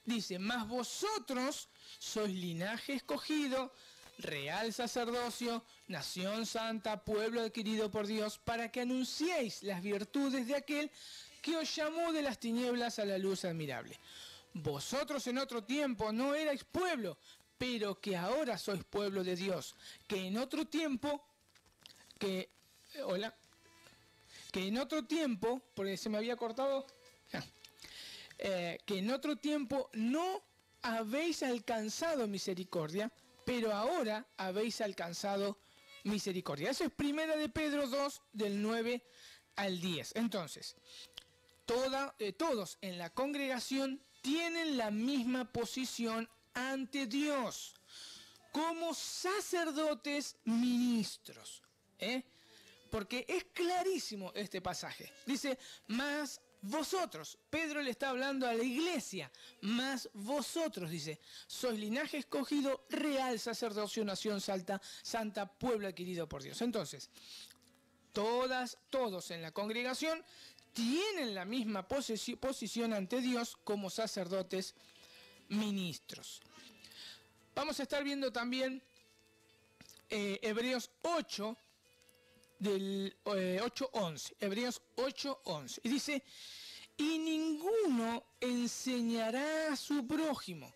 dice: mas vosotros sois linaje escogido, real sacerdocio, nación santa, pueblo adquirido por Dios, para que anunciéis las virtudes de aquel que os llamó de las tinieblas a la luz admirable. Vosotros en otro tiempo no erais pueblo, pero que ahora sois pueblo de Dios, que en otro tiempo, porque se me había cortado, que en otro tiempo no habéis alcanzado misericordia, pero ahora habéis alcanzado misericordia. Eso es Primera de Pedro 2, del 9 al 10. Entonces, todos en la congregación tienen la misma posición ante Dios, como sacerdotes ministros, porque es clarísimo este pasaje. Dice, mas vosotros, Pedro le está hablando a la iglesia, mas vosotros, dice, sois linaje escogido, real sacerdocio, nación santa, pueblo adquirido por Dios. Entonces, todos en la congregación tienen la misma posición ante Dios como sacerdotes ministros. Vamos a estar viendo también Hebreos 8, del 8:11. Hebreos 8:11. Y dice, y ninguno enseñará a su prójimo,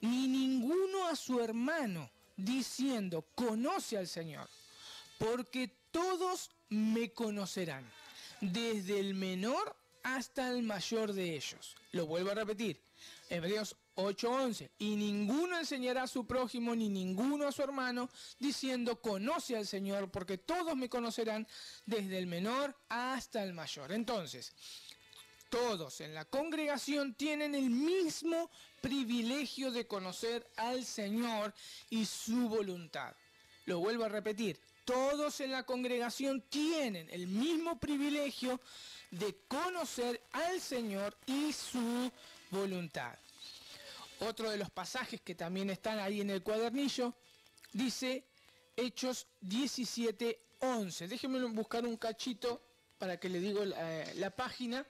ni ninguno a su hermano, diciendo, conoce al Señor, porque todos me conocerán, desde el menor hasta el mayor de ellos. Lo vuelvo a repetir. Hebreos 8:11. Y ninguno enseñará a su prójimo, ni ninguno a su hermano, diciendo, conoce al Señor, porque todos me conocerán, desde el menor hasta el mayor. Entonces, todos en la congregación tienen el mismo privilegio de conocer al Señor y su voluntad. Lo vuelvo a repetir. Todos en la congregación tienen el mismo privilegio de conocer al Señor y su voluntad. Otro de los pasajes que también están ahí en el cuadernillo dice Hechos 17:11. Déjenme buscar un cachito para que le digo la página.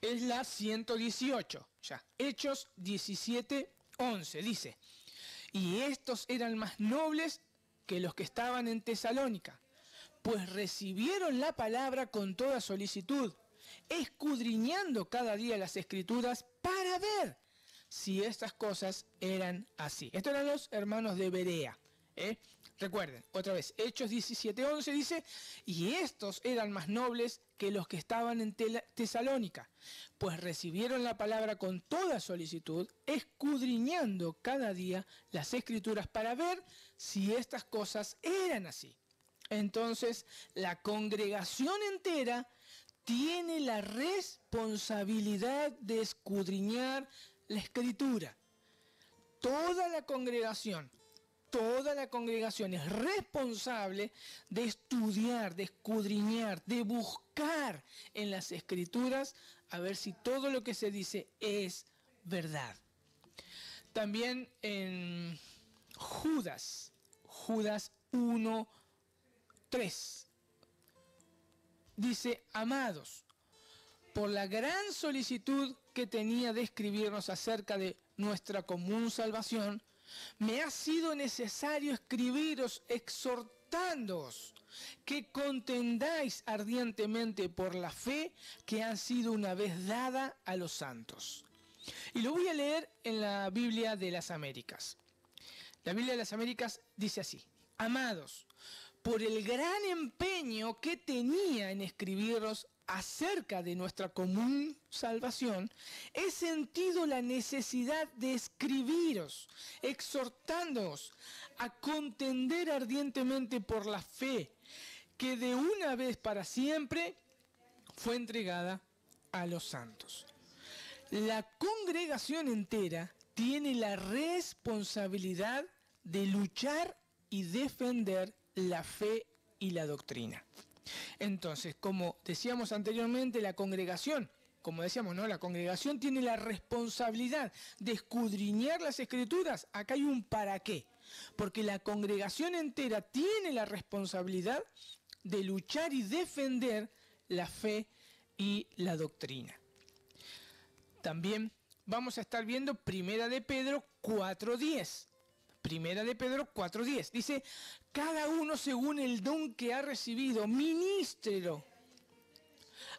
Es la 118. Ya. Hechos 17:11 dice: y estos eran más nobles que los que estaban en Tesalónica, pues recibieron la palabra con toda solicitud, escudriñando cada día las Escrituras para ver si estas cosas eran así. Estos eran los hermanos de Berea. Recuerden, otra vez, Hechos 17:11 dice, y estos eran más nobles que los que estaban en Tesalónica, pues recibieron la palabra con toda solicitud, escudriñando cada día las Escrituras para ver si estas cosas eran así. Entonces, la congregación entera tiene la responsabilidad de escudriñar la Escritura. Toda la congregación es responsable de estudiar, de escudriñar, de buscar en las Escrituras a ver si todo lo que se dice es verdad. También en Judas 1:3 dice, amados, por la gran solicitud que tenía de escribirnos acerca de nuestra común salvación, me ha sido necesario escribiros exhortándoos que contendáis ardientemente por la fe que ha sido una vez dada a los santos. Y lo voy a leer en la Biblia de las Américas. La Biblia de las Américas dice así, amados, por el gran empeño que tenía en escribiros acerca de nuestra común salvación, he sentido la necesidad de escribiros, exhortándoos a contender ardientemente por la fe que de una vez para siempre fue entregada a los santos. La congregación entera tiene la responsabilidad de luchar y defender la fe y la doctrina. Entonces, como decíamos anteriormente, la congregación, la congregación tiene la responsabilidad de escudriñar las Escrituras. Acá hay un para qué, porque la congregación entera tiene la responsabilidad de luchar y defender la fe y la doctrina. También vamos a estar viendo Primera de Pedro 4:10. Primera de Pedro 4:10. Dice, cada uno según el don que ha recibido, ministrelo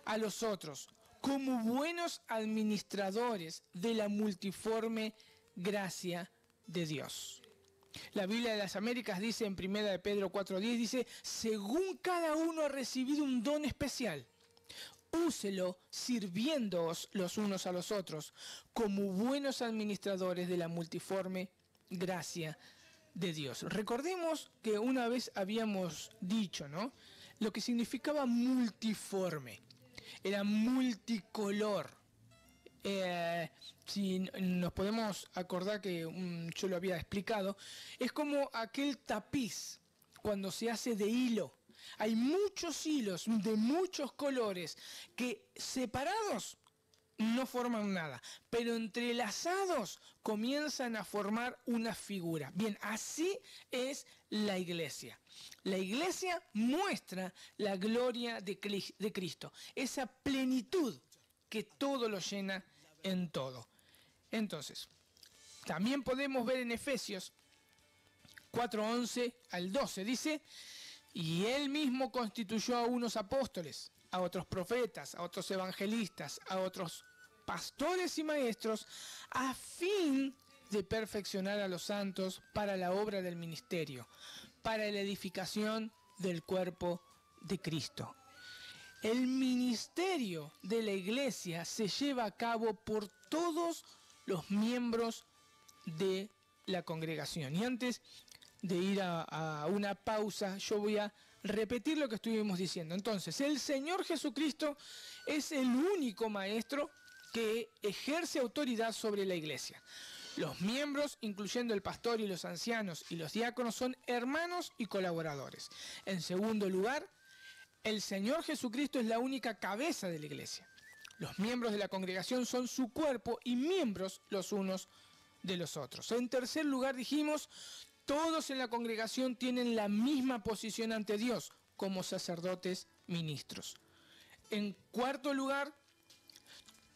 a los otros, como buenos administradores de la multiforme gracia de Dios. La Biblia de las Américas dice en Primera de Pedro 4:10, dice, según cada uno ha recibido un don especial, úselo sirviéndoos los unos a los otros, como buenos administradores de la multiforme gracia de Dios. Recordemos que una vez habíamos dicho, ¿no?, lo que significaba multiforme. Era multicolor. Si nos podemos acordar que yo lo había explicado, es como aquel tapiz cuando se hace de hilo. Hay muchos hilos de muchos colores que separados no forman nada, pero entrelazados comienzan a formar una figura. Bien, así es la iglesia. La iglesia muestra la gloria de Cristo, esa plenitud que todo lo llena en todo. Entonces, también podemos ver en Efesios 4:11 al 12, dice, y él mismo constituyó a unos apóstoles, a otros profetas, a otros evangelistas, a otros pastores y maestros, a fin de perfeccionar a los santos para la obra del ministerio, para la edificación del cuerpo de Cristo. El ministerio de la iglesia se lleva a cabo por todos los miembros de la congregación. Y antes de ir a una pausa, yo voy a repetir lo que estuvimos diciendo. Entonces, el Señor Jesucristo es el único maestro que ejerce autoridad sobre la iglesia. Los miembros, incluyendo el pastor y los ancianos y los diáconos, son hermanos y colaboradores. En segundo lugar, el Señor Jesucristo es la única cabeza de la iglesia. Los miembros de la congregación son su cuerpo y miembros los unos de los otros. En tercer lugar, dijimos, todos en la congregación tienen la misma posición ante Dios como sacerdotes ministros. En cuarto lugar,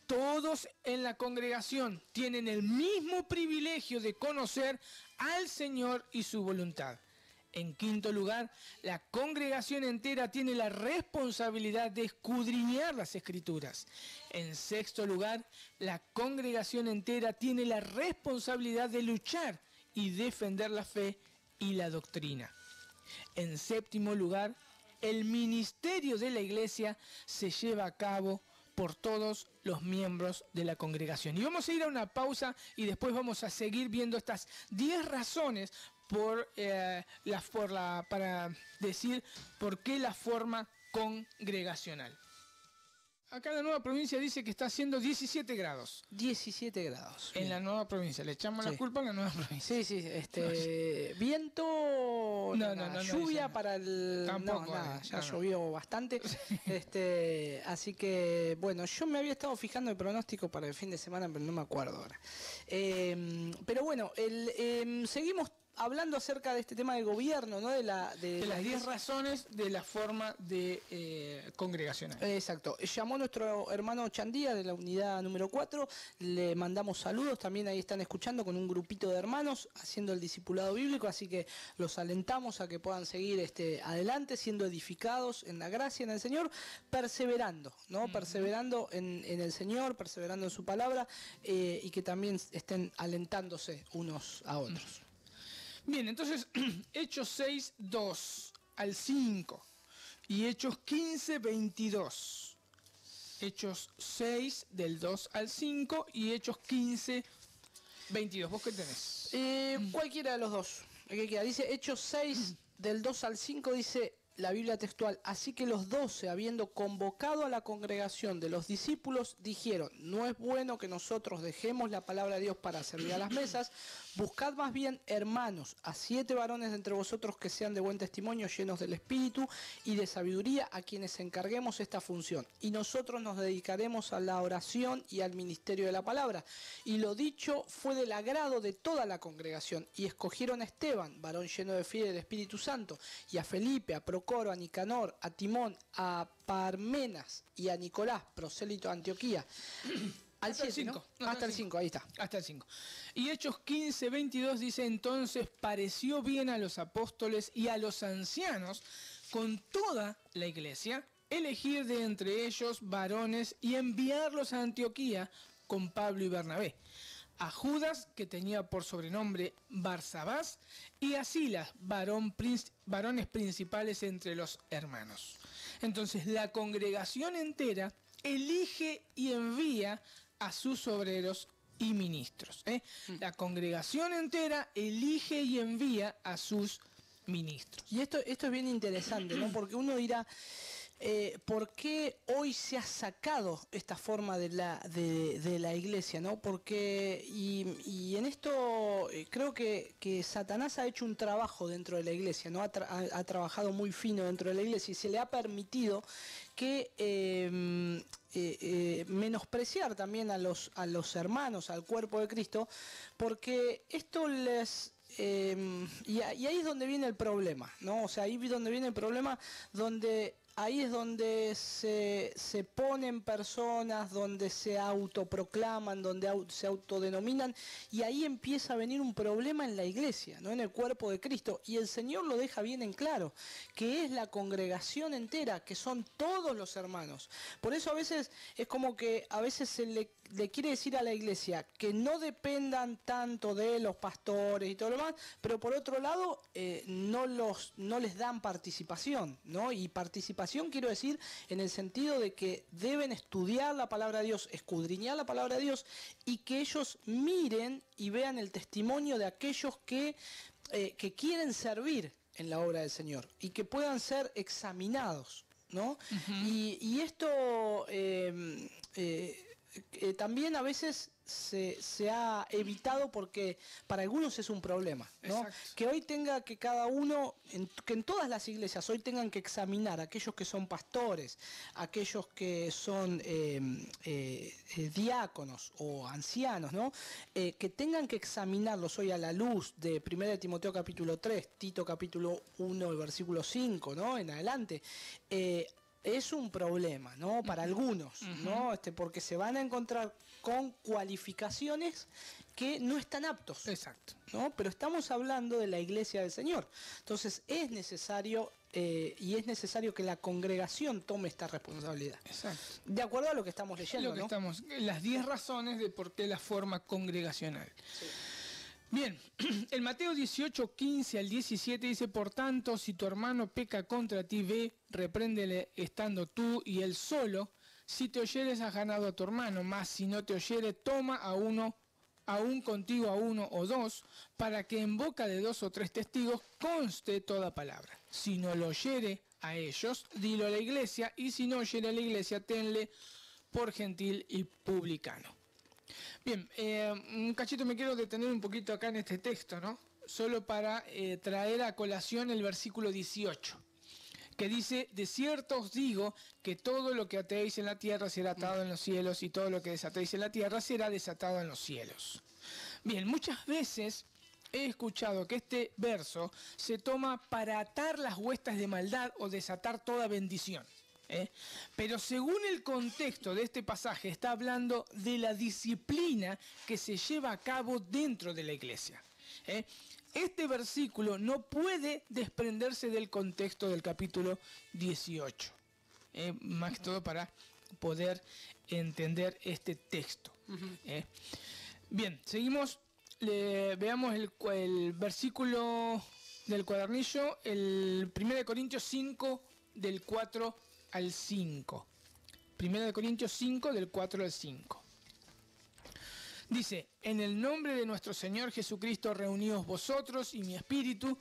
todos en la congregación tienen el mismo privilegio de conocer al Señor y su voluntad. En quinto lugar, la congregación entera tiene la responsabilidad de escudriñar las Escrituras. En sexto lugar, la congregación entera tiene la responsabilidad de luchar y defender la fe y la doctrina. En séptimo lugar, el ministerio de la iglesia se lleva a cabo por todos los miembros de la congregación. Y vamos a ir a una pausa y después vamos a seguir viendo estas 10 razones para decir por qué la forma congregacional. Acá en la nueva provincia dice que está haciendo 17 grados. 17 grados. En la nueva provincia. Le echamos la culpa a la nueva provincia. Sí, viento, lluvia para el... Tampoco. Ya llovió bastante. Así que, bueno, yo me había estado fijando el pronóstico para el fin de semana, pero no me acuerdo ahora. Pero bueno, seguimos hablando acerca de este tema del gobierno, ¿no? De las 10 razones de la forma de congregacional. Exacto. Llamó nuestro hermano Chandía de la unidad número 4. Le mandamos saludos. También ahí están escuchando con un grupito de hermanos haciendo el discipulado bíblico. Así que los alentamos a que puedan seguir adelante, siendo edificados en la gracia, en el Señor, perseverando, ¿no? Perseverando en el Señor, perseverando en su palabra, y que también estén alentándose unos a otros. Bien, entonces, Hechos 6, 2 al 5 y Hechos 15, 22. Hechos 6, del 2 al 5 y Hechos 15, 22. ¿Vos qué tenés? Cualquiera de los dos. El que quiera. Dice Hechos 6, del 2 al 5, dice la Biblia textual: así que los 12, habiendo convocado a la congregación de los discípulos, dijeron: no es bueno que nosotros dejemos la palabra de Dios para servir a las mesas. Buscad más bien, hermanos, a 7 varones de entre vosotros que sean de buen testimonio, llenos del Espíritu y de sabiduría, a quienes encarguemos esta función. Y nosotros nos dedicaremos a la oración y al ministerio de la palabra. Y lo dicho fue del agrado de toda la congregación. Y escogieron a Esteban, varón lleno de fe y del Espíritu Santo, y a Felipe, a Procoro, a Nicanor, a Timón, a Parmenas y a Nicolás, prosélito de Antioquía. Hasta el 5. ¿No? Hasta el 5, ahí está. Hasta el 5. Y Hechos 15, 22 dice: entonces pareció bien a los apóstoles y a los ancianos con toda la iglesia elegir de entre ellos varones y enviarlos a Antioquía con Pablo y Bernabé, a Judas, que tenía por sobrenombre Barsabás, y a Silas, varones principales entre los hermanos. Entonces la congregación entera elige y envía a sus obreros y ministros. La congregación entera elige y envía a sus ministros. Y esto es bien interesante, ¿no? Porque uno dirá, ¿por qué hoy se ha sacado esta forma de la iglesia, ¿no? Porque, y en esto creo que Satanás ha hecho un trabajo dentro de la iglesia, ¿no? Ha trabajado muy fino dentro de la iglesia y se le ha permitido que menospreciar también a los hermanos, al cuerpo de Cristo, porque esto les... y ahí es donde viene el problema, ¿no? O sea, ahí es donde viene el problema, ahí es donde se ponen personas, donde se autoproclaman, donde se autodenominan, y ahí empieza a venir un problema en la iglesia, ¿no? En el cuerpo de Cristo. Y el Señor lo deja bien en claro, que es la congregación entera, que son todos los hermanos. Por eso a veces es como que a veces se le quiere decir a la iglesia que no dependan tanto de los pastores y todo lo demás, pero por otro lado no les dan participación, ¿no? Y participación quiero decir en el sentido de que deben estudiar la palabra de Dios, escudriñar la palabra de Dios, y que ellos miren y vean el testimonio de aquellos que quieren servir en la obra del Señor y que puedan ser examinados, ¿no? Uh-huh. Y esto también a veces se ha evitado porque para algunos es un problema, ¿no? Exacto. Que hoy tenga que cada uno, que en todas las iglesias hoy tengan que examinar a aquellos que son pastores, aquellos que son diáconos o ancianos, ¿no? Que tengan que examinarlos hoy a la luz de 1 Timoteo capítulo 3, Tito capítulo 1, el versículo 5, ¿no? En adelante. Es un problema, ¿no? Para algunos, ¿no? Porque se van a encontrar con cualificaciones que no están aptos. Exacto. ¿No? Pero estamos hablando de la iglesia del Señor. Entonces es necesario que la congregación tome esta responsabilidad. Exacto. De acuerdo a lo que estamos leyendo, las 10 razones de por qué la forma congregacional. Sí. Bien, el Mateo 18, 15 al 17 dice, por tanto, si tu hermano peca contra ti, ve, repréndele estando tú y él solo. Si te oyeres, has ganado a tu hermano, mas si no te oyere, toma a uno, aún contigo a uno o dos, para que en boca de 2 o 3 testigos conste toda palabra. Si no lo oyere a ellos, dilo a la iglesia, y si no oyere a la iglesia, tenle por gentil y publicano. Bien, un cachito me quiero detener un poquito acá en este texto, ¿no? Solo para traer a colación el versículo 18, que dice, de cierto os digo que todo lo que atéis en la tierra será atado en los cielos y todo lo que desatéis en la tierra será desatado en los cielos. Bien, muchas veces he escuchado que este verso se toma para atar las huestes de maldad o desatar toda bendición. Pero según el contexto de este pasaje está hablando de la disciplina que se lleva a cabo dentro de la iglesia. Este versículo no puede desprenderse del contexto del capítulo 18, más que todo para poder entender este texto. Bien, seguimos, veamos el versículo del cuadernillo, el 1 Corintios 5 del 4 al 5. 1 Corintios 5 del 4 al 5. Dice, en el nombre de nuestro Señor Jesucristo reuníos vosotros y mi espíritu,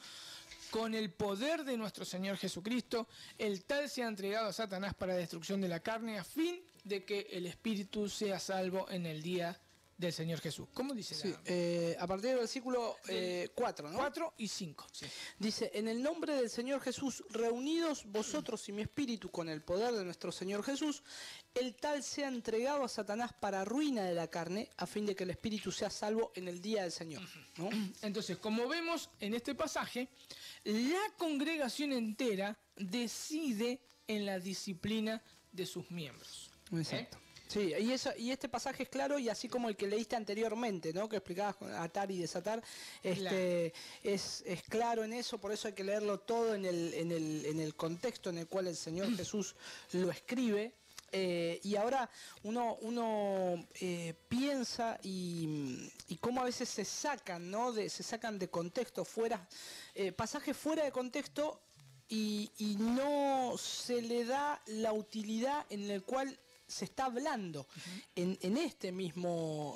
con el poder de nuestro Señor Jesucristo, el tal sea entregado a Satanás para destrucción de la carne, a fin de que el espíritu sea salvo en el día del Señor Jesús. ¿Cómo dice? Sí, a partir del versículo 4, ¿no? 4 y 5. Sí. Dice, en el nombre del Señor Jesús, reunidos vosotros y mi espíritu con el poder de nuestro Señor Jesús, el tal sea entregado a Satanás para ruina de la carne, a fin de que el espíritu sea salvo en el día del Señor, ¿no? Entonces, como vemos en este pasaje, la congregación entera decide en la disciplina de sus miembros. Exacto. Sí, y este pasaje es claro, y así como el que leíste anteriormente, ¿no? Que explicabas con atar y desatar, Claro. es claro en eso, por eso hay que leerlo todo en el contexto en el cual el Señor Jesús lo escribe. Y ahora uno piensa y cómo a veces se sacan, ¿no? Se sacan de contexto, pasajes fuera de contexto, y no se le da la utilidad en el cual se está hablando. En este mismo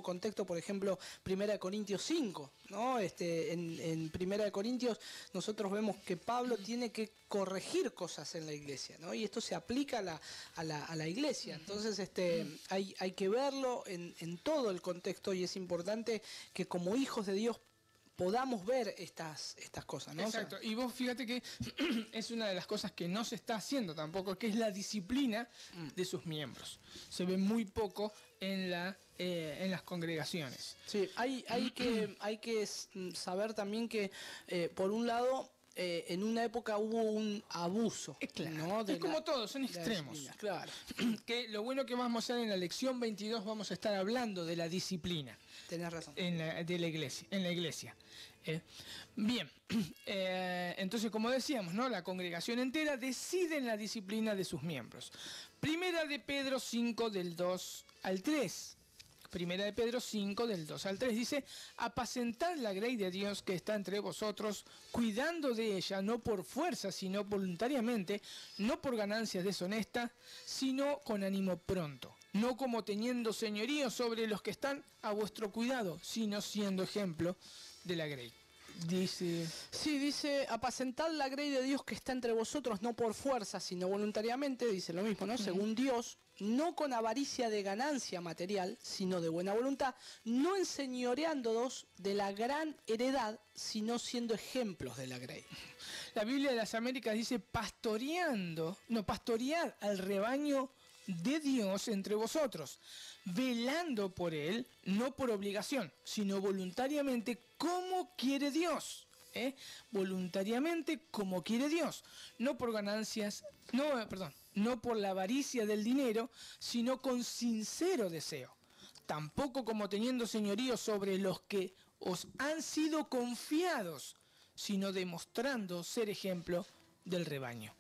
contexto, por ejemplo, 1 Corintios 5, ¿no? En 1 Corintios nosotros vemos que Pablo tiene que corregir cosas en la iglesia, ¿no? Y esto se aplica a la iglesia. Entonces hay que verlo en todo el contexto, y es importante que como hijos de Dios podamos ver estas cosas, ¿no? Exacto, y vos fíjate que es una de las cosas que no se está haciendo tampoco, que es la disciplina de sus miembros. Se ve muy poco en las congregaciones. Sí, hay que saber también que, por un lado, en una época hubo un abuso. Claro. ¿no? Es como todos, son extremos. Disciplina, claro. Que lo bueno que vamos a hacer en la lección 22, vamos a estar hablando de la disciplina. Tenés razón. En la iglesia. Bien, entonces como decíamos, ¿no? La congregación entera decide en la disciplina de sus miembros. Primera de Pedro 5 del 2 al 3. Primera de Pedro 5 del 2 al 3 dice, apacentad la grey de Dios que está entre vosotros, cuidando de ella, no por fuerza, sino voluntariamente, no por ganancias deshonestas, sino con ánimo pronto. No como teniendo señorío sobre los que están a vuestro cuidado, sino siendo ejemplo de la grey. Dice, apacentad la grey de Dios que está entre vosotros, no por fuerza, sino voluntariamente, dice lo mismo, ¿no? Según Dios, no con avaricia de ganancia material, sino de buena voluntad, no enseñoreándonos de la gran heredad, sino siendo ejemplos de la grey. La Biblia de las Américas dice pastoread al rebaño de Dios entre vosotros, velando por él, no por obligación, sino voluntariamente como quiere Dios. Voluntariamente como quiere Dios, no por ganancias, no por la avaricia del dinero, sino con sincero deseo. Tampoco como teniendo señorío sobre los que os han sido confiados, sino demostrando ser ejemplo del rebaño.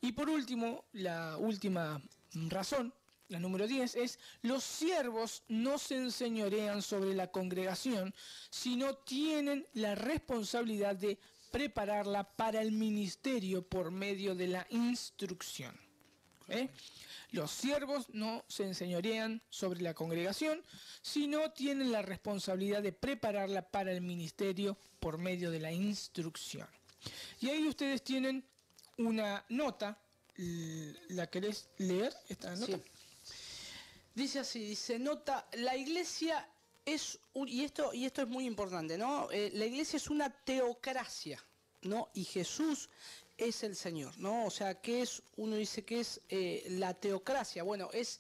Y por último, la última razón la número 10 es: los siervos no se enseñorean sobre la congregación, sino tienen la responsabilidad de prepararla para el ministerio por medio de la instrucción. Los siervos no se enseñorean sobre la congregación, sino tienen la responsabilidad de prepararla para el ministerio por medio de la instrucción. Y ahí ustedes tienen una nota. ¿La querés leer esta nota? Sí. Dice así, dice, nota, la iglesia es, y esto es muy importante, ¿no? La iglesia es una teocracia, ¿no? Y Jesús es el Señor, ¿no? O sea, ¿qué es? Uno dice que es la teocracia. Bueno, es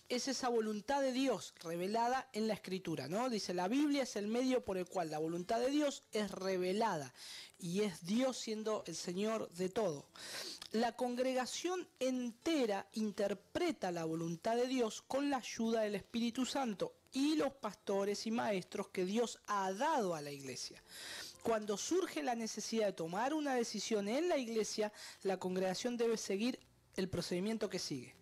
esa voluntad de Dios revelada en la Escritura, ¿no? Dice, la Biblia es el medio por el cual la voluntad de Dios es revelada y es Dios siendo el Señor de todo. La congregación entera interpreta la voluntad de Dios con la ayuda del Espíritu Santo y los pastores y maestros que Dios ha dado a la iglesia. Cuando surge la necesidad de tomar una decisión en la iglesia, la congregación debe seguir el procedimiento que sigue.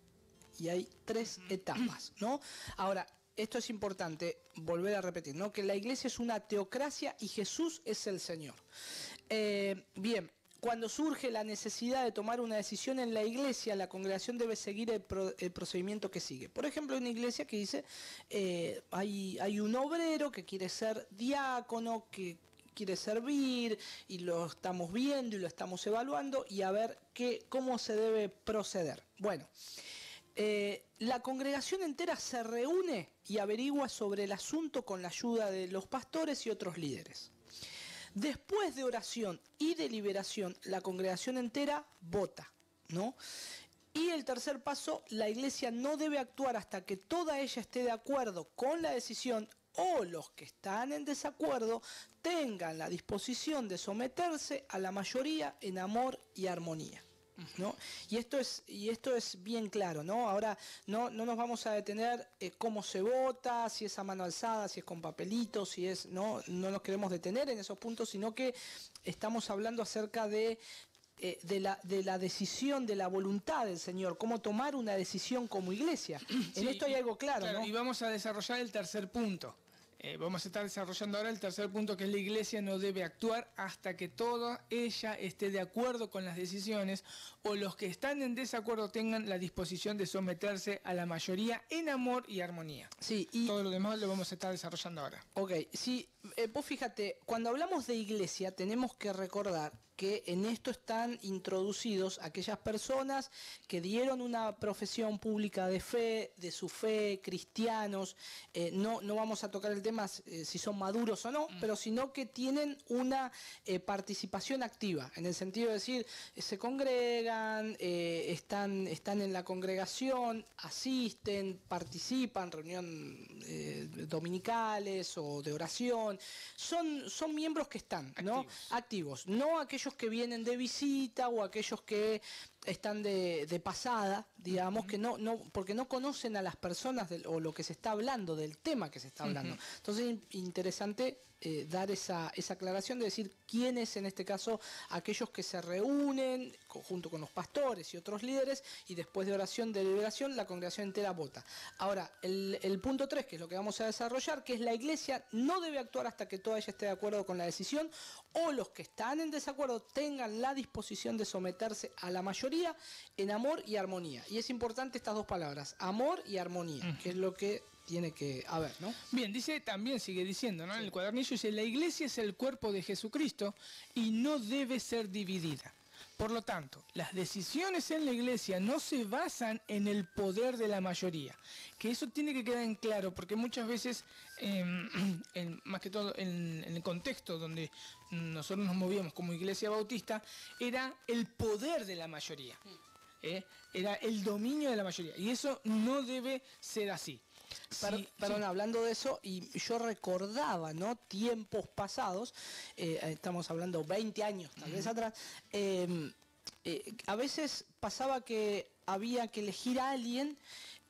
Y hay 3 etapas, ¿no? Ahora, esto es importante volver a repetir, ¿no? Que la iglesia es una teocracia y Jesús es el Señor. Bien, cuando surge la necesidad de tomar una decisión en la iglesia, la congregación debe seguir el procedimiento que sigue. Por ejemplo, en una iglesia que dice, hay un obrero que quiere ser diácono, que quiere servir, y lo estamos viendo y lo estamos evaluando, y a ver cómo se debe proceder. Bueno, la congregación entera se reúne y averigua sobre el asunto con la ayuda de los pastores y otros líderes. Después de oración y deliberación, la congregación entera vota, ¿no? Y el tercer paso, la iglesia no debe actuar hasta que toda ella esté de acuerdo con la decisión o los que están en desacuerdo tengan la disposición de someterse a la mayoría en amor y armonía, ¿no? Y esto es bien claro, ¿no? Ahora no nos vamos a detener cómo se vota, si es a mano alzada, si es con papelitos, si es, no nos queremos detener en esos puntos, sino que estamos hablando acerca de la decisión, de la voluntad del Señor, cómo tomar una decisión como iglesia. En esto hay algo claro, ¿no? Y vamos a desarrollar el tercer punto. Vamos a estar desarrollando ahora el tercer punto, que es: la iglesia no debe actuar hasta que toda ella esté de acuerdo con las decisiones o los que están en desacuerdo tengan la disposición de someterse a la mayoría en amor y armonía. Sí, y todo lo demás lo vamos a estar desarrollando ahora. Ok, sí, vos fíjate, cuando hablamos de iglesia tenemos que recordar que en esto están introducidos aquellas personas que dieron una profesión pública de fe, de su fe, cristianos. No vamos a tocar el tema si son maduros o no, pero sino que tienen una participación activa, en el sentido de decir, se congregan, están en la congregación, asisten, participan, reunión dominicales o de oración. Son miembros que están, ¿no? Activos, no aquellos que vienen de visita o aquellos que están de pasada, digamos, que porque no conocen a las personas o lo que se está hablando, del tema que se está hablando. Entonces es interesante dar esa aclaración de decir quiénes, en este caso, aquellos que se reúnen junto con los pastores y otros líderes, y después de oración, de deliberación, la congregación entera vota. Ahora, el punto 3, que es lo que vamos a desarrollar, que es: la iglesia no debe actuar hasta que toda ella esté de acuerdo con la decisión o los que están en desacuerdo tengan la disposición de someterse a la mayoría en amor y armonía. Y es importante estas dos palabras, amor y armonía, que es lo que tiene que haber, ¿no? Bien, también sigue diciendo, ¿no? Sí. En el cuadernillo dice: la iglesia es el cuerpo de Jesucristo y no debe ser dividida. Por lo tanto, las decisiones en la iglesia no se basan en el poder de la mayoría. Que eso tiene que quedar en claro, porque muchas veces, más que todo en el contexto donde nosotros nos movíamos como iglesia bautista, era el poder de la mayoría. Era el dominio de la mayoría. Y eso no debe ser así. Perdón, hablando de eso, y yo recordaba, ¿no?, tiempos pasados, estamos hablando 20 años tal vez atrás, a veces pasaba que había que elegir a alguien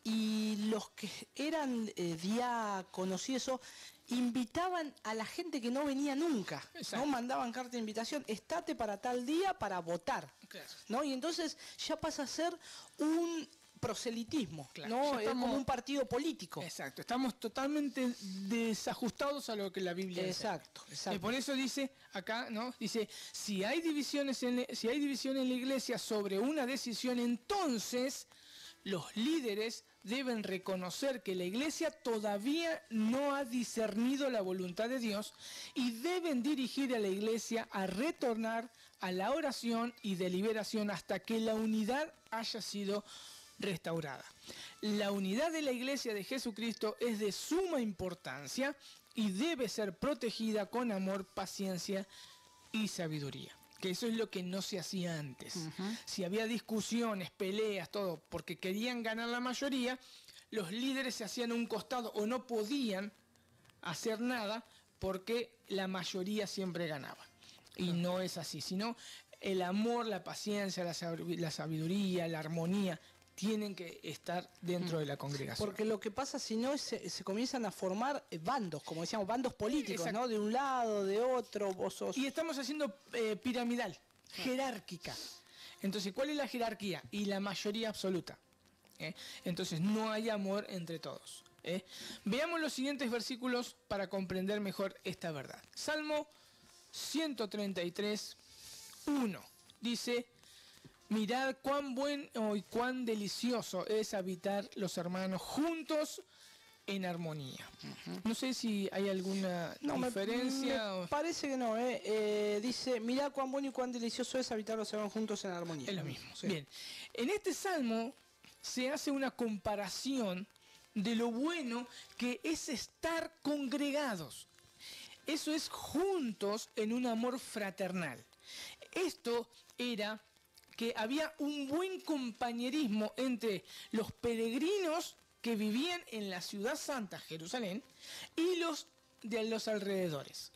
y los que eran diáconos y eso invitaban a la gente que no venía nunca. Exacto. ¿No? Mandaban carta de invitación: estate para tal día para votar. Claro. ¿No? Y entonces ya pasa a ser un proselitismo, Claro, ¿no? ya Es estamos- como un partido político. Exacto, estamos totalmente desajustados a lo que la Biblia enseña. Exacto, exacto. Por eso dice acá, ¿no? Dice, si hay división en la iglesia sobre una decisión, entonces los líderes deben reconocer que la iglesia todavía no ha discernido la voluntad de Dios y deben dirigir a la iglesia a retornar a la oración y deliberación hasta que la unidad haya sido restaurada. La unidad de la iglesia de Jesucristo es de suma importancia y debe ser protegida con amor, paciencia y sabiduría. Que eso es lo que no se hacía antes. Si había discusiones, peleas, todo, porque querían ganar la mayoría, los líderes se hacían a un costado o no podían hacer nada porque la mayoría siempre ganaba. Y no es así, sino el amor, la paciencia, la sabiduría, la armonía tienen que estar dentro de la congregación. Porque lo que pasa si no es se comienzan a formar bandos, como decíamos, bandos políticos, Exacto. ¿no? De un lado, de otro, vos sos... Y estamos haciendo piramidal, jerárquica. Entonces, ¿cuál es la jerarquía? Y la mayoría absoluta. Entonces, no hay amor entre todos. Veamos los siguientes versículos para comprender mejor esta verdad. Salmo 133, 1. Dice, mirad cuán bueno y cuán delicioso es habitar los hermanos juntos en armonía. No sé si hay alguna diferencia. Me parece que no, dice, mirá cuán bueno y cuán delicioso es habitar los hermanos juntos en armonía. Es lo mismo. Sí. Bien. En este salmo se hace una comparación de lo bueno que es estar congregados. Eso es juntos en un amor fraternal. Esto era que había un buen compañerismo entre los peregrinos que vivían en la ciudad santa, Jerusalén, y los de los alrededores.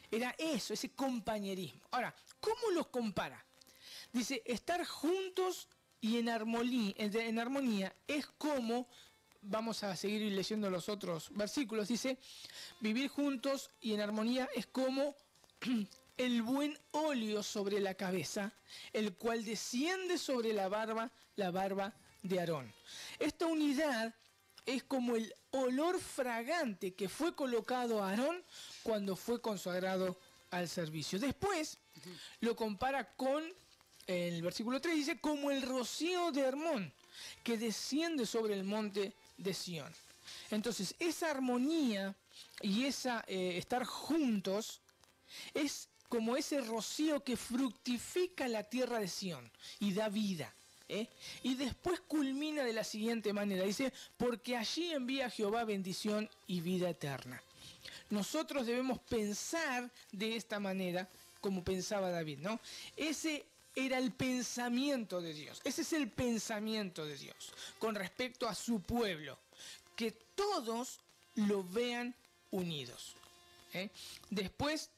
Era eso, ese compañerismo. Ahora, ¿cómo los compara? Dice, estar juntos y en armonía es como, vamos a seguir leyendo los otros versículos, dice, vivir juntos y en armonía es como el buen óleo sobre la cabeza, el cual desciende sobre la barba de Aarón. Esta unidad es como el olor fragante que fue colocado a Aarón cuando fue consagrado al servicio. Después lo compara con, en el versículo 3 dice, como el rocío de Hermón que desciende sobre el monte de Sión. Entonces, esa armonía y esa estar juntos es como ese rocío que fructifica la tierra de Sión y da vida. Y después culmina de la siguiente manera, dice, porque allí envía Jehová bendición y vida eterna. Nosotros debemos pensar de esta manera, como pensaba David, ¿no? Ese era el pensamiento de Dios, ese es el pensamiento de Dios con respecto a su pueblo, que todos lo vean unidos. Después,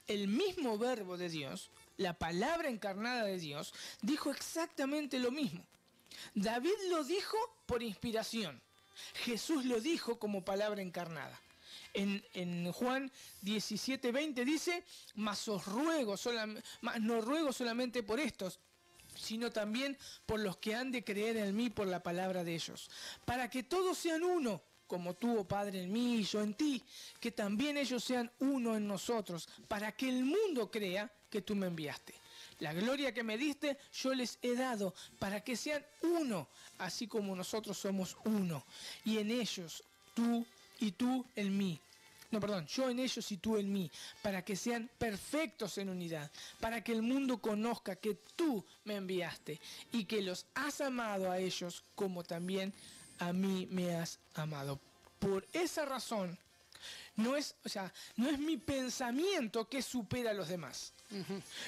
el mismo verbo de Dios, la palabra encarnada de Dios, dijo exactamente lo mismo. David lo dijo por inspiración. Jesús lo dijo como palabra encarnada. En Juan 17:20 dice, mas no ruego solamente por estos, sino también por los que han de creer en mí por la palabra de ellos, para que todos sean uno, como tú, oh Padre, en mí y yo en ti, que también ellos sean uno en nosotros, para que el mundo crea que tú me enviaste. La gloria que me diste, yo les he dado, para que sean uno, así como nosotros somos uno. Y en ellos, tú y tú en mí. No, perdón, yo en ellos y tú en mí, para que sean perfectos en unidad, para que el mundo conozca que tú me enviaste y que los has amado a ellos como también a mí me has amado. Por esa razón, no es mi pensamiento que supera a los demás.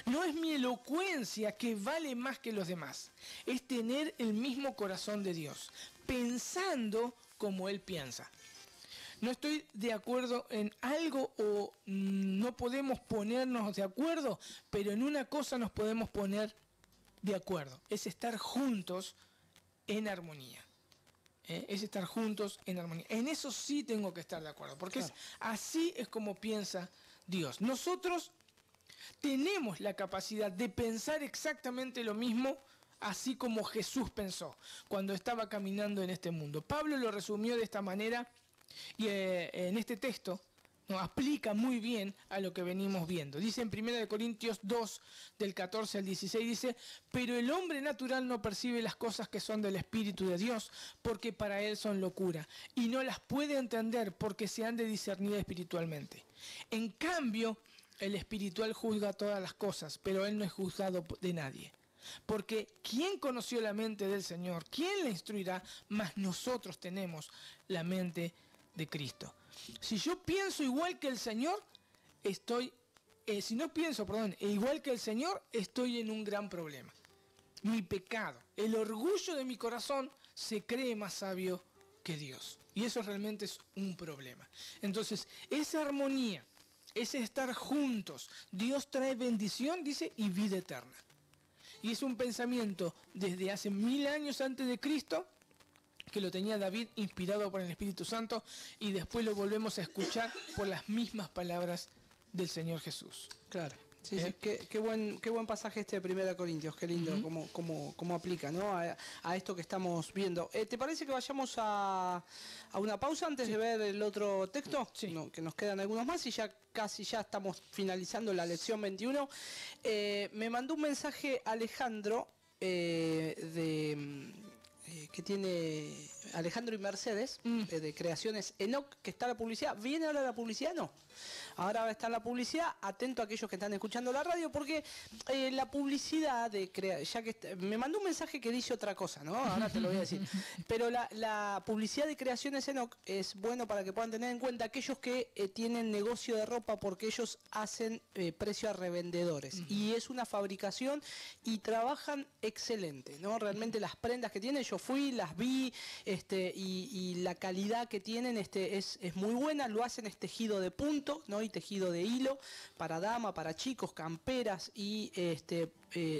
No es mi elocuencia que vale más que los demás. Es tener el mismo corazón de Dios, pensando como Él piensa. No estoy de acuerdo en algo o no podemos ponernos de acuerdo, pero en una cosa nos podemos poner de acuerdo. Es estar juntos en armonía. Es estar juntos en armonía. En eso sí tengo que estar de acuerdo, porque claro, así es como piensa Dios. Nosotros tenemos la capacidad de pensar exactamente lo mismo así como Jesús pensó cuando estaba caminando en este mundo. Pablo lo resumió de esta manera y en este texto nos aplica muy bien a lo que venimos viendo. Dice en 1 Corintios 2, del 14 al 16, dice, pero el hombre natural no percibe las cosas que son del Espíritu de Dios, porque para él son locura, y no las puede entender porque se han de discernir espiritualmente. En cambio, el espiritual juzga todas las cosas, pero él no es juzgado de nadie. Porque ¿quién conoció la mente del Señor? ¿Quién le instruirá? Mas nosotros tenemos la mente de Cristo. Si yo pienso igual que el Señor, si no pienso, igual que el Señor, estoy en un gran problema. Mi pecado, el orgullo de mi corazón, se cree más sabio que Dios. Y eso realmente es un problema. Entonces, esa armonía, ese estar juntos, Dios trae bendición, dice, y vida eterna. Y es un pensamiento desde hace 1000 años antes de Cristo, que lo tenía David inspirado por el Espíritu Santo, y después lo volvemos a escuchar por las mismas palabras del Señor Jesús. Claro. Sí, sí, qué buen pasaje este de 1 Corintios, qué lindo, cómo aplica, ¿no? a esto que estamos viendo. ¿Te parece que vayamos a una pausa antes de ver el otro texto? Sí. No, que nos quedan algunos más y ya casi estamos finalizando la lección 21. Me mandó un mensaje Alejandro que tiene Alejandro y Mercedes, de Creaciones Enoch, que está la publicidad. ¿Viene ahora la publicidad? No. Ahora va a estar la publicidad. Atento a aquellos que están escuchando la radio, porque la publicidad me mandó un mensaje que dice otra cosa, ¿no? Ahora te lo voy a decir. Pero la publicidad de Creaciones Enoch es bueno para que puedan tener en cuenta aquellos que tienen negocio de ropa, porque ellos hacen precio a revendedores. Y es una fabricación y trabajan excelente, ¿no? Realmente las prendas que tienen, yo fui, las vi, y la calidad que tienen es muy buena. Lo hacen tejido de punto, ¿no? Y tejido de hilo para dama, para chicos, camperas, y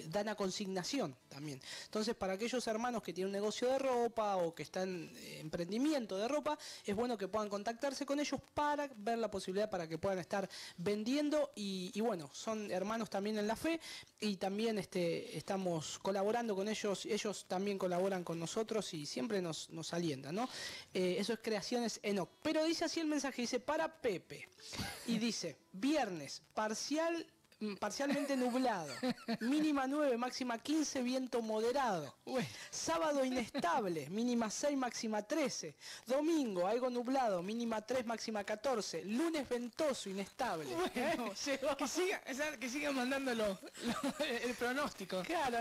dan a consignación también. Entonces, para aquellos hermanos que tienen un negocio de ropa o que están en emprendimiento de ropa, es bueno que puedan contactarse con ellos para ver la posibilidad para que puedan estar vendiendo, y bueno, son hermanos también en la fe, y también estamos colaborando con ellos también colaboran con nosotros y siempre nos alientan, ¿no? Eso es Creaciones Enoch. Pero dice así el mensaje, dice, para Pepe, y dice, viernes, parcialmente nublado, mínima 9, máxima 15, viento moderado. Sábado inestable, mínima 6, máxima 13. Domingo algo nublado, mínima 3, máxima 14. Lunes ventoso, inestable. Bueno, que siga mandándolo el pronóstico. Claro,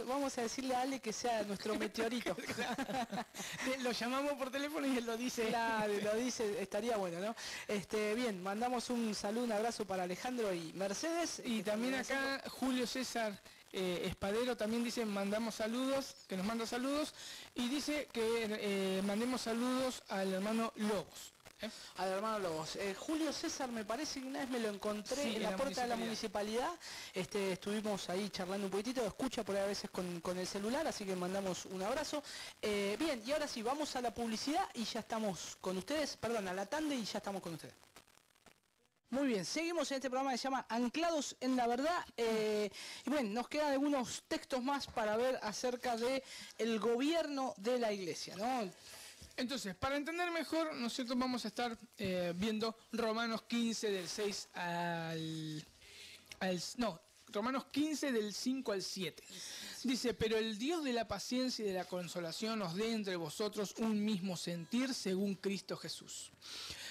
vamos a decirle a Ale que sea nuestro meteorito. Lo llamamos por teléfono y él lo dice. Claro, lo dice, estaría bueno, ¿no? Bien, mandamos un saludo, un abrazo para Alejandro y Mercedes. Y también acá Julio César Espadero también dice, mandamos saludos, que nos manda saludos, y dice que mandemos saludos al hermano Lobos. Al hermano Lobos. Julio César, me parece que una vez me lo encontré en la puerta de la municipalidad. Estuvimos ahí charlando un poquitito, escucha por ahí a veces con el celular, así que mandamos un abrazo. Bien, y ahora sí, vamos a la publicidad y ya estamos con ustedes, perdón, a la tanda y ya estamos con ustedes. Muy bien, seguimos en este programa que se llama Anclados en la Verdad. Y bueno, nos quedan algunos textos más para ver acerca de el gobierno de la iglesia, ¿no? Entonces, para entender mejor, nosotros vamos a estar viendo Romanos 15 del 6 Romanos 15 del 5 al 7. Dice, pero el Dios de la paciencia y de la consolación os dé entre vosotros un mismo sentir según Cristo Jesús,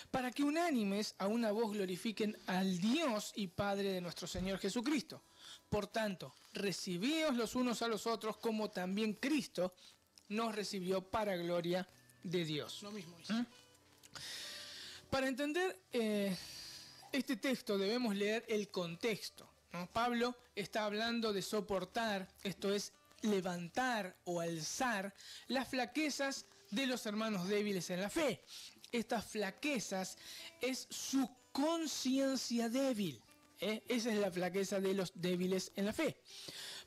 para que unánimes a una voz glorifiquen al Dios y Padre de nuestro Señor Jesucristo. Por tanto, recibíos los unos a los otros como también Cristo nos recibió para gloria de Dios. Lo mismo dice. Para entender este texto debemos leer el contexto, ¿no? Pablo está hablando de soportar, esto es levantar o alzar las flaquezas de los hermanos débiles en la fe. Estas flaquezas es su conciencia débil. Esa es la flaqueza de los débiles en la fe.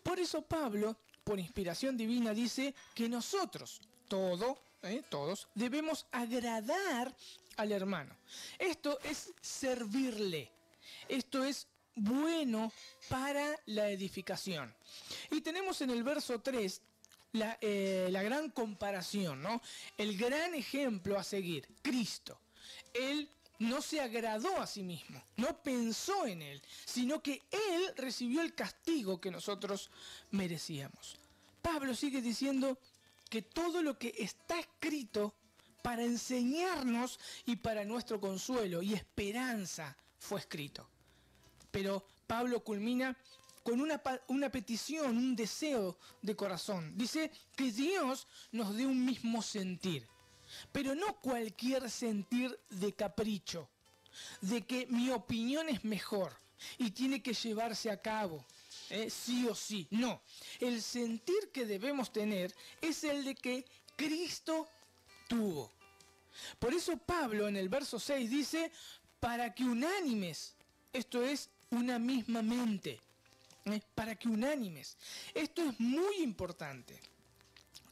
Por eso Pablo, por inspiración divina, dice que nosotros, todos, debemos agradar al hermano. Esto es servirle. Esto es bueno para la edificación. Y tenemos en el verso 3 la gran comparación, ¿no? El gran ejemplo a seguir, Cristo. Él no se agradó a sí mismo, no pensó en él, sino que él recibió el castigo que nosotros merecíamos. Pablo sigue diciendo que todo lo que está escrito para enseñarnos y para nuestro consuelo y esperanza fue escrito. Pero Pablo culmina con una petición, un deseo de corazón. Dice que Dios nos dé un mismo sentir, pero no cualquier sentir de capricho, de que mi opinión es mejor y tiene que llevarse a cabo, sí o sí. No, el sentir que debemos tener es el de que Cristo tuvo. Por eso Pablo en el verso 6 dice, para que unánimes, esto es una misma mente, para que unánimes. Esto es muy importante.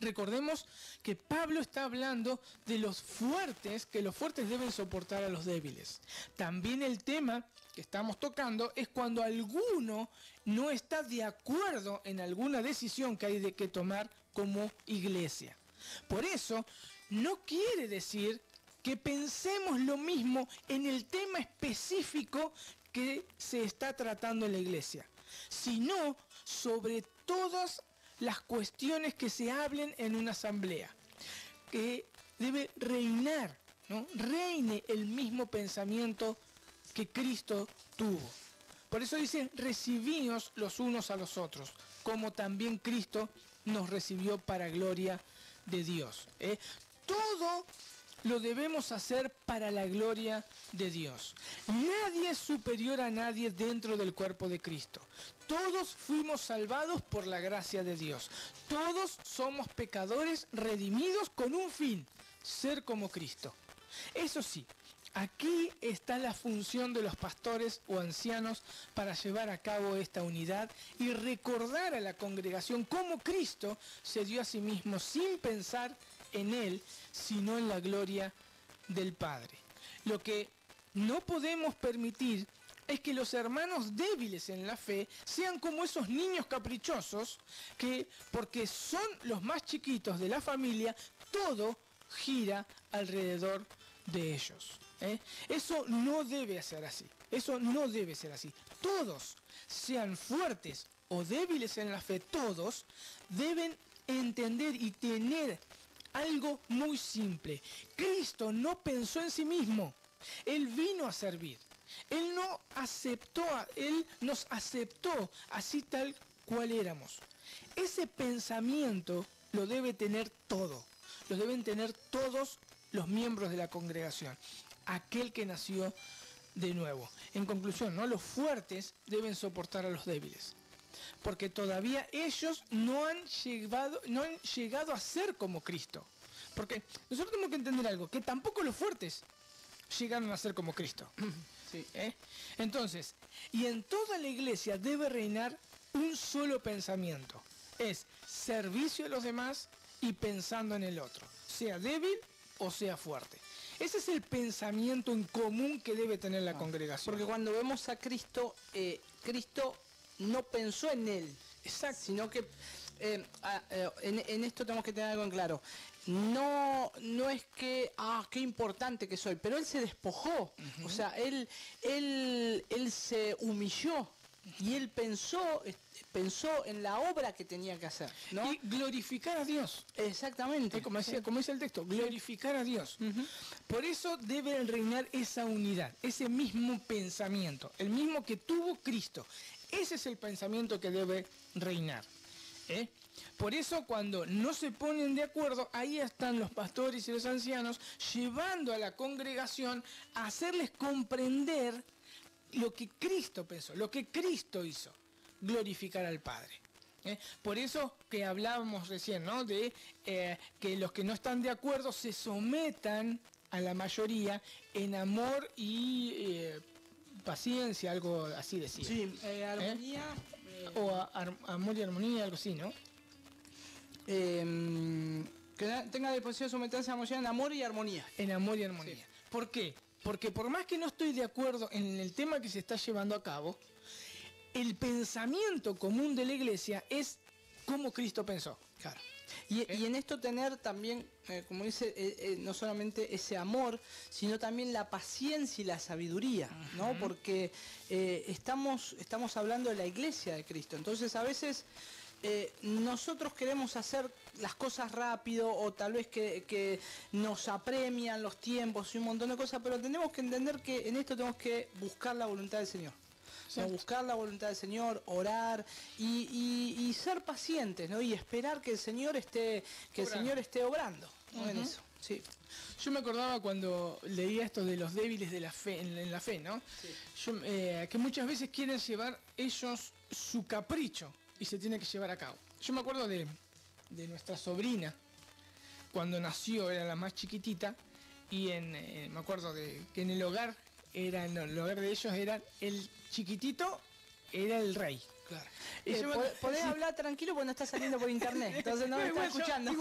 Recordemos que Pablo está hablando de los fuertes, que los fuertes deben soportar a los débiles. También el tema que estamos tocando es cuando alguno no está de acuerdo en alguna decisión que hay que tomar como iglesia. Por eso, no quiere decir que pensemos lo mismo en el tema específico que se está tratando en la iglesia, sino sobre todas las cuestiones que se hablen en una asamblea, que debe reinar, ¿no? Reine el mismo pensamiento que Cristo tuvo. Por eso dice, recibíos los unos a los otros, como también Cristo nos recibió para gloria de Dios. Todo lo debemos hacer para la gloria de Dios. Nadie es superior a nadie dentro del cuerpo de Cristo. Todos fuimos salvados por la gracia de Dios. Todos somos pecadores redimidos con un fin, ser como Cristo. Eso sí, aquí está la función de los pastores o ancianos para llevar a cabo esta unidad y recordar a la congregación cómo Cristo se dio a sí mismo sin pensar en él, sino en la gloria del Padre. Lo que no podemos permitir es que los hermanos débiles en la fe sean como esos niños caprichosos que, porque son los más chiquitos de la familia, todo gira alrededor de ellos. Eso no debe ser así. Eso no debe ser así. Todos, sean fuertes o débiles en la fe, todos deben entender y tener algo muy simple. Cristo no pensó en sí mismo. Él vino a servir. Él nos aceptó así tal cual éramos. Ese pensamiento lo debe tener todo. Lo deben tener todos los miembros de la congregación. Aquel que nació de nuevo. En conclusión, ¿no? Los fuertes deben soportar a los débiles. Porque todavía ellos no han llegado a ser como Cristo. Porque nosotros tenemos que entender algo, que tampoco los fuertes llegaron a ser como Cristo. Sí. Entonces, y en toda la iglesia debe reinar un solo pensamiento. Es servicio a los demás y pensando en el otro. Sea débil o sea fuerte. Ese es el pensamiento en común que debe tener la congregación. Porque cuando vemos a Cristo, Cristo no pensó en él. Exacto. Sino que en esto tenemos que tener algo en claro. No es que, qué importante que soy, pero él se despojó. O sea, él se humilló y él pensó en la obra que tenía que hacer, ¿no? Y glorificar a Dios. Exactamente. Como dice el texto, glorificar a Dios. Por eso debe reinar esa unidad, ese mismo pensamiento, el mismo que tuvo Cristo. Ese es el pensamiento que debe reinar. Por eso cuando no se ponen de acuerdo, ahí están los pastores y los ancianos llevando a la congregación a hacerles comprender lo que Cristo pensó, lo que Cristo hizo, glorificar al Padre. Por eso que hablábamos recién, ¿no? De que los que no están de acuerdo se sometan a la mayoría en amor y paciencia, algo así decía. Sí, armonía. O amor y armonía, algo así, ¿no? Que tenga disposición someterse a la mayoría en amor y armonía. En amor y armonía. Sí. ¿Por qué? Porque por más que no estoy de acuerdo en el tema que se está llevando a cabo, el pensamiento común de la iglesia es como Cristo pensó. Claro. Y en esto tener también, como dice, no solamente ese amor, sino también la paciencia y la sabiduría, ¿no? Porque estamos hablando de la iglesia de Cristo. Entonces a veces nosotros queremos hacer las cosas rápido o tal vez que nos apremian los tiempos y un montón de cosas, pero tenemos que entender que en esto tenemos que buscar la voluntad del Señor. ¿No? Buscar la voluntad del Señor, orar y ser pacientes, ¿no? Y esperar que el Señor esté obrando, ¿no? En eso. Sí. Yo me acordaba cuando leía esto de los débiles de la fe, en la fe, ¿no? Sí. Que muchas veces quieren llevar ellos su capricho y se tiene que llevar a cabo. Yo me acuerdo de nuestra sobrina, cuando nació, era la más chiquitita, y me acuerdo que en el hogar de ellos era el chiquitito, era el rey. Claro. Podés hablar tranquilo porque no está saliendo por internet, entonces no me está escuchando.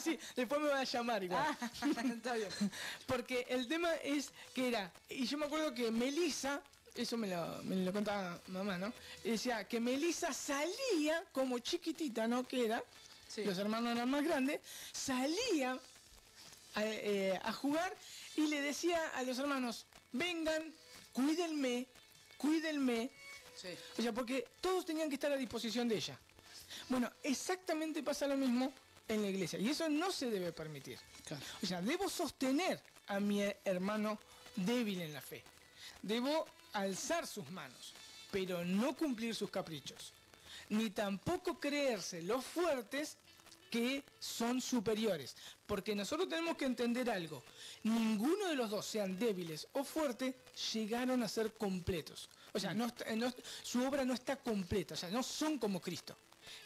Sí, después me van a llamar igual. Está bien. Porque el tema es que era, y yo me acuerdo que Melissa, eso me lo contaba mamá, ¿no? Decía que Melissa salía como chiquitita, ¿no? Que era, sí. Los hermanos eran más grandes, salía a jugar y le decía a los hermanos, vengan, cuídenme. Sí. O sea, porque todos tenían que estar a disposición de ella. Bueno, exactamente pasa lo mismo en la iglesia. Y eso no se debe permitir. Claro. O sea, debo sostener a mi hermano débil en la fe. Debo alzar sus manos, pero no cumplir sus caprichos. Ni tampoco creerse los fuertes que son superiores. Porque nosotros tenemos que entender algo. Ninguno de los dos, sean débiles o fuertes, llegaron a ser completos. O sea, su obra no está completa, o sea, no son como Cristo.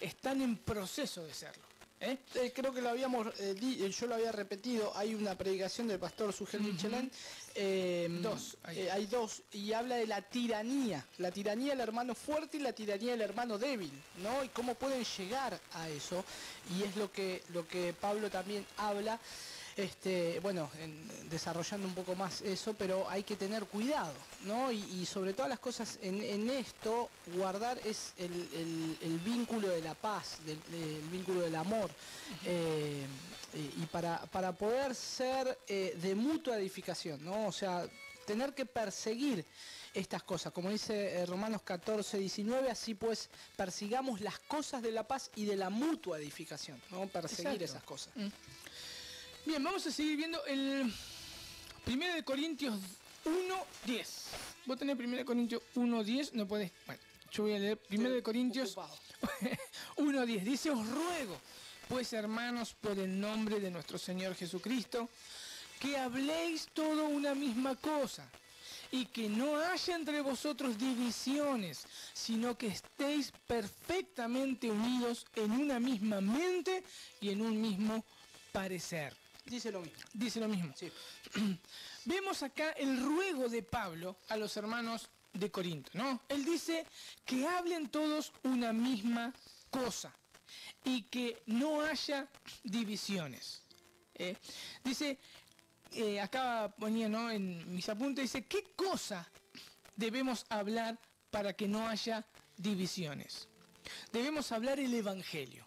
Están en proceso de serlo. Creo que lo habíamos, yo lo había repetido, hay una predicación del pastor Sugel Michelin, hay dos, y habla de la tiranía del hermano fuerte y la tiranía del hermano débil, ¿no? Y cómo pueden llegar a eso, y es lo que Pablo también habla. Desarrollando un poco más eso, pero hay que tener cuidado, ¿no? Y sobre todas las cosas en esto, guardar es el vínculo de la paz, el vínculo del amor, y para poder ser de mutua edificación, ¿no? O sea, tener que perseguir estas cosas, como dice Romanos 14, 19, así pues persigamos las cosas de la paz y de la mutua edificación, ¿no? Perseguir Exacto. Esas cosas. Bien, vamos a seguir viendo el 1 de Corintios 1:10. Vos tenés 1 Corintios 1:10, no podés. Bueno, yo voy a leer 1 de Corintios 1:10. Dice, os ruego, pues hermanos, por el nombre de nuestro Señor Jesucristo, que habléis todo una misma cosa, y que no haya entre vosotros divisiones, sino que estéis perfectamente unidos en una misma mente y en un mismo parecer. Dice lo mismo. Dice lo mismo. Sí. Vemos acá el ruego de Pablo a los hermanos de Corinto, ¿no? Él dice que hablen todos una misma cosa y que no haya divisiones. Dice, acá ponía, ¿no? En mis apuntes, dice, ¿qué cosa debemos hablar para que no haya divisiones? Debemos hablar el Evangelio.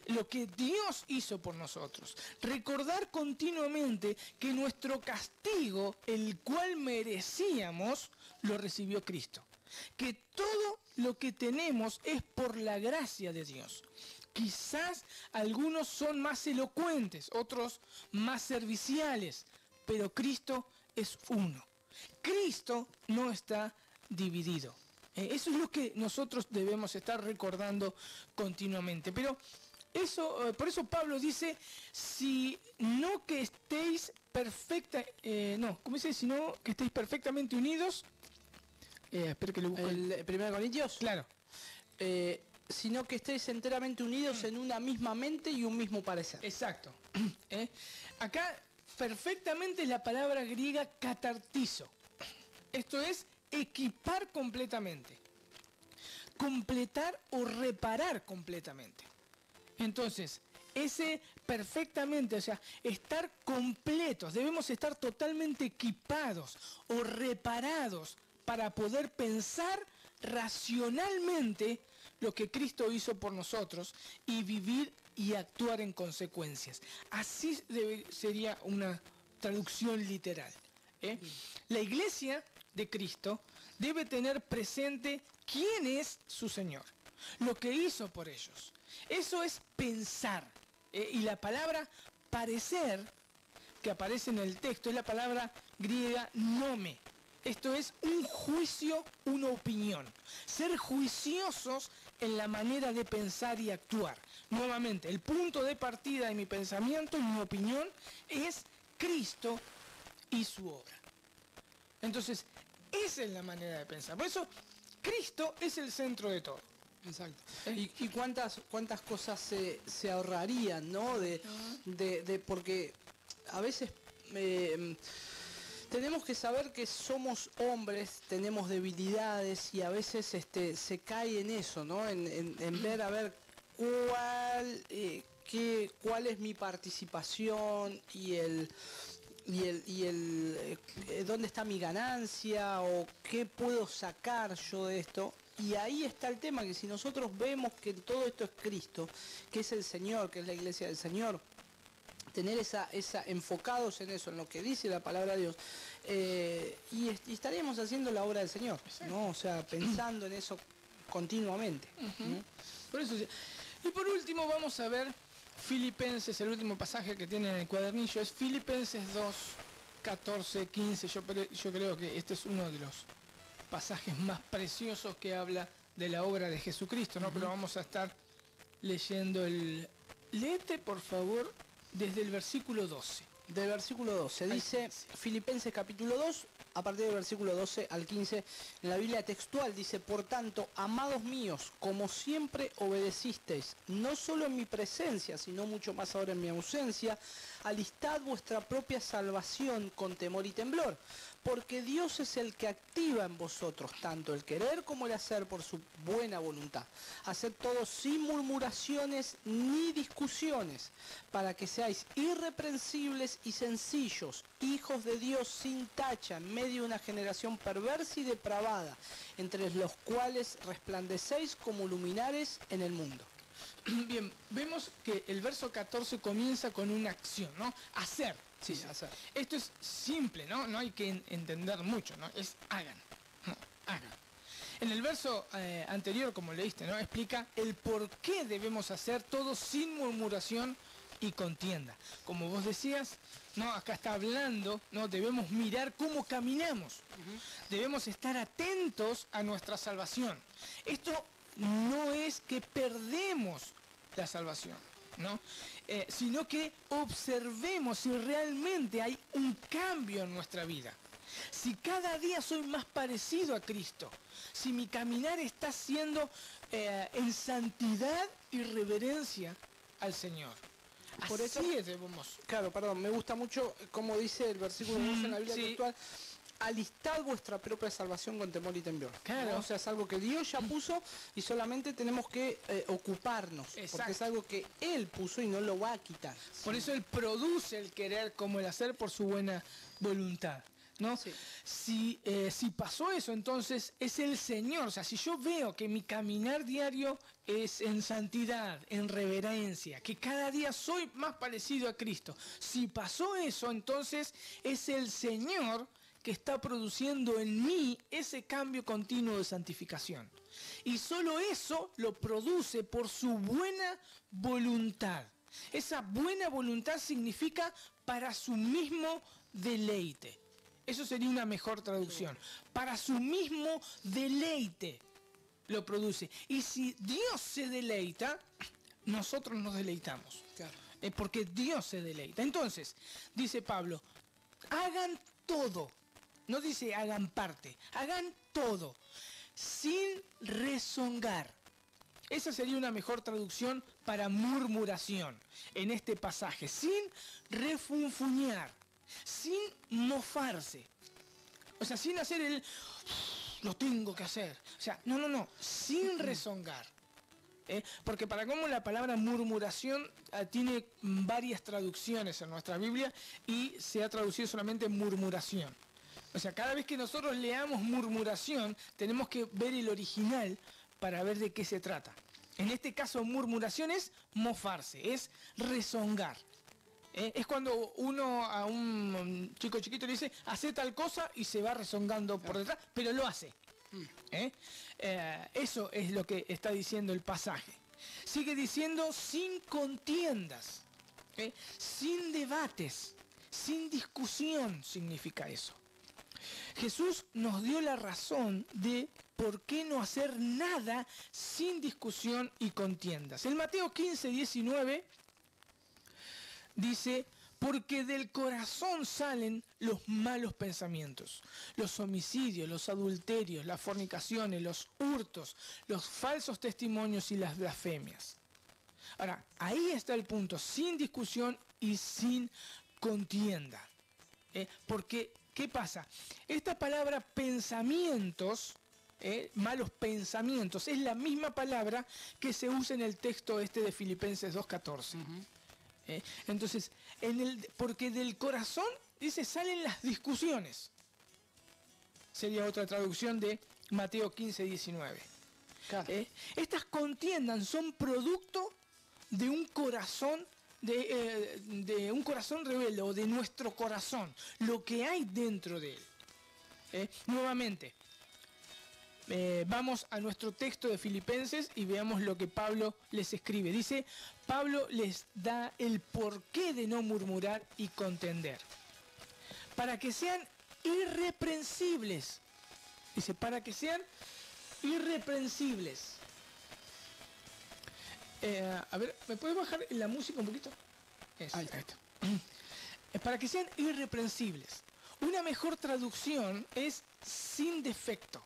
Lo que Dios hizo por nosotros. Recordar continuamente que nuestro castigo, el cual merecíamos, lo recibió Cristo. Que todo lo que tenemos es por la gracia de Dios. Quizás algunos son más elocuentes, otros más serviciales, pero Cristo es uno. Cristo no está dividido. Eso es lo que nosotros debemos estar recordando continuamente. Pero por eso Pablo dice, si no que estéis sino que estéis perfectamente unidos. Espero que lo busque. ¿El 1 Corintios? Claro. Sino que estéis enteramente unidos en una misma mente y un mismo parecer. Exacto. Acá perfectamente es la palabra griega catartizo. Esto es equipar completamente. Completar o reparar completamente. Entonces, ese perfectamente, o sea, estar completos, debemos estar totalmente equipados o reparados para poder pensar racionalmente lo que Cristo hizo por nosotros y vivir y actuar en consecuencias. Así sería una traducción literal. La iglesia de Cristo debe tener presente quién es su Señor, lo que hizo por ellos. Eso es pensar. Y la palabra parecer, que aparece en el texto, es la palabra griega nome. Esto es un juicio, una opinión. Ser juiciosos en la manera de pensar y actuar. Nuevamente, el punto de partida de mi pensamiento y mi opinión es Cristo y su obra. Entonces, esa es la manera de pensar. Por eso, Cristo es el centro de todo. Exacto. Y cuántas cosas se ahorrarían, ¿no? Porque a veces tenemos que saber que somos hombres, tenemos debilidades y a veces se cae en eso, ¿no? En ver a ver cuál es mi participación y dónde está mi ganancia o qué puedo sacar yo de esto. Y ahí está el tema, que si nosotros vemos que todo esto es Cristo, que es el Señor, que es la iglesia del Señor, tener enfocados en eso, en lo que dice la palabra de Dios, y estaríamos haciendo la obra del Señor, ¿no? O sea, pensando en eso continuamente. ¿No? Por eso, y por último vamos a ver Filipenses, el último pasaje que tiene en el cuadernillo es Filipenses 2, 14, 15. Yo creo que este es uno de los pasajes más preciosos que habla de la obra de Jesucristo, ¿no? Pero vamos a estar leyendo léete por favor desde el versículo 12. Del versículo 12, dice Filipenses capítulo 2, a partir del versículo 12 al 15, en la Biblia textual dice: por tanto, amados míos, como siempre obedecisteis, no solo en mi presencia, sino mucho más ahora en mi ausencia, alistad vuestra propia salvación con temor y temblor, porque Dios es el que activa en vosotros tanto el querer como el hacer por su buena voluntad. Haced todo sin murmuraciones ni discusiones, para que seáis irreprensibles y sencillos, hijos de Dios sin tacha, en medio de una generación perversa y depravada, entre los cuales resplandecéis como luminares en el mundo. Bien, vemos que el verso 14 comienza con una acción, ¿no? Hacer. Sí, hacer. Esto es simple, ¿no? No hay que entender mucho, ¿no? Es hagan. No, hagan. En el verso anterior, como leíste, ¿no? Explica el por qué debemos hacer todo sin murmuración y contienda. Como vos decías, ¿no? Acá está hablando, ¿no? Debemos mirar cómo caminamos. Debemos estar atentos a nuestra salvación. Esto no es que perdemos la salvación, ¿no? Sino que observemos si realmente hay un cambio en nuestra vida. Si cada día soy más parecido a Cristo, si mi caminar está siendo en santidad y reverencia al Señor. Por eso debemos. Claro, perdón, me gusta mucho como dice el versículo 12 en la Biblia sí. textual: alistad vuestra propia salvación con temor y temblor. Claro. ¿No? O sea, es algo que Dios ya puso y solamente tenemos que ocuparnos. Exacto. Porque es algo que Él puso y no lo va a quitar. Por eso Él produce el querer como el hacer por su buena voluntad, ¿no? Sí. Si pasó eso, entonces es el Señor. O sea, si yo veo que mi caminar diario es en santidad, en reverencia, que cada día soy más parecido a Cristo, si pasó eso, entonces es el Señor que está produciendo en mí ese cambio continuo de santificación. Y solo eso lo produce por su buena voluntad. Esa buena voluntad significa para su mismo deleite. Eso sería una mejor traducción. Para su mismo deleite lo produce. Y si Dios se deleita, nosotros nos deleitamos. Claro. Porque Dios se deleita. Entonces, dice Pablo, hagan todo. No dice hagan parte, hagan todo, sin rezongar. Esa sería una mejor traducción para murmuración en este pasaje, sin refunfuñar, sin mofarse. O sea, sin hacer lo tengo que hacer. O sea, no, sin rezongar. Porque para cómo la palabra murmuración tiene varias traducciones en nuestra Biblia y se ha traducido solamente murmuración. O sea, cada vez que nosotros leamos murmuración, tenemos que ver el original para ver de qué se trata. En este caso, murmuración es mofarse, es rezongar. Es cuando uno a un chico chiquito le dice, hace tal cosa y se va rezongando por detrás, pero lo hace. Eso es lo que está diciendo el pasaje. Sigue diciendo sin contiendas, sin debates, sin discusión significa eso. Jesús nos dio la razón de por qué no hacer nada sin discusión y contiendas. En Mateo 15, 19 dice, porque del corazón salen los malos pensamientos, los homicidios, los adulterios, las fornicaciones, los hurtos, los falsos testimonios y las blasfemias. Ahora, ahí está el punto, sin discusión y sin contienda. Porque, ¿qué pasa? Esta palabra pensamientos, malos pensamientos, es la misma palabra que se usa en el texto de Filipenses 2.14. Entonces, porque del corazón, dice, salen las discusiones. Sería otra traducción de Mateo 15, 19. Claro. Estas contiendas son producto de un corazón, de un corazón rebelde, o de nuestro corazón, lo que hay dentro de él. Nuevamente, vamos a nuestro texto de Filipenses y veamos lo que Pablo les escribe. Dice, Pablo les da el porqué de no murmurar y contender. Para que sean irreprensibles. Dice, para que sean irreprensibles. A ver, ¿me puedes bajar la música un poquito? Ahí está. Para que sean irreprensibles. Una mejor traducción es sin defecto.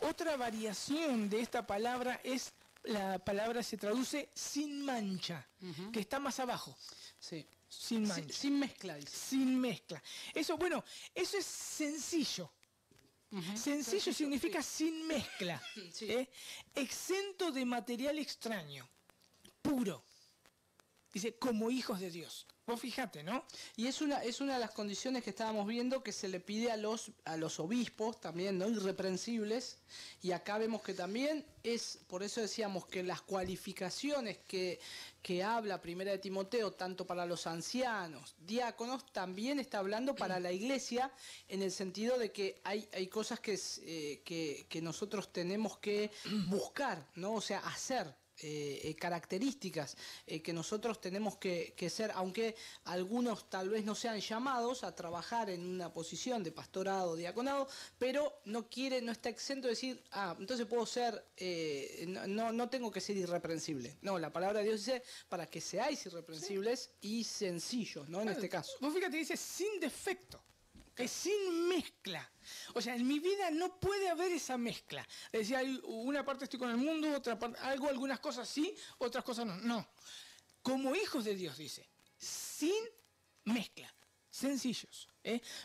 Otra variación de esta palabra es, la palabra se traduce sin mancha, que está más abajo. Sí. Sin mancha. Sin mezcla, dice. Sin mezcla. Eso, bueno, eso es sencillo. Sencillo significa sin mezcla. Sí. Exento de material extraño. Puro. Dice, como hijos de Dios. Vos fíjate, ¿no? Y es una de las condiciones que estábamos viendo que se le pide a los obispos también, ¿no? Irreprensibles. Y acá vemos que también es, por eso decíamos que las cualificaciones que habla Primera de Timoteo, tanto para los ancianos, diáconos, también está hablando para la iglesia, en el sentido de que hay cosas que nosotros tenemos que buscar, ¿no? O sea, hacer. Características que nosotros tenemos que ser, aunque algunos tal vez no sean llamados a trabajar en una posición de pastorado, diaconado, pero no está exento de decir, entonces puedo ser, no tengo que ser irreprensible. No, la palabra de Dios dice para que seáis irreprensibles y sencillos, ¿no? En este caso. Vos fíjate, dice sin defecto. Es sin mezcla. O sea, en mi vida no puede haber esa mezcla. Es decir, hay una parte estoy con el mundo, otra parte, algunas cosas sí, otras cosas no. No. Como hijos de Dios, dice. Sin mezcla. Sencillos.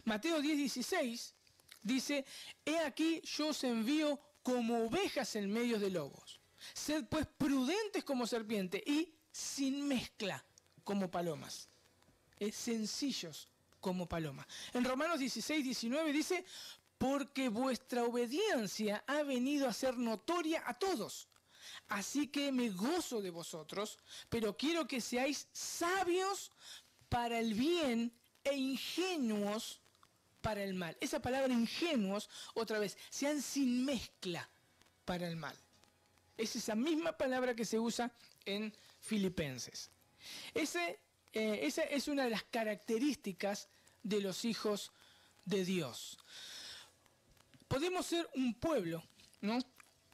Mateo 10:16 dice, he aquí yo os envío como ovejas en medio de lobos. Sed pues prudentes como serpiente y sin mezcla como palomas. Sencillos como paloma. En Romanos 16:19 dice, porque vuestra obediencia ha venido a ser notoria a todos. Así que me gozo de vosotros, pero quiero que seáis sabios para el bien e ingenuos para el mal. Esa palabra ingenuos, otra vez, sean sin mezcla para el mal. Es esa misma palabra que se usa en Filipenses. Esa es una de las características de los hijos de Dios. Podemos ser un pueblo, ¿no?,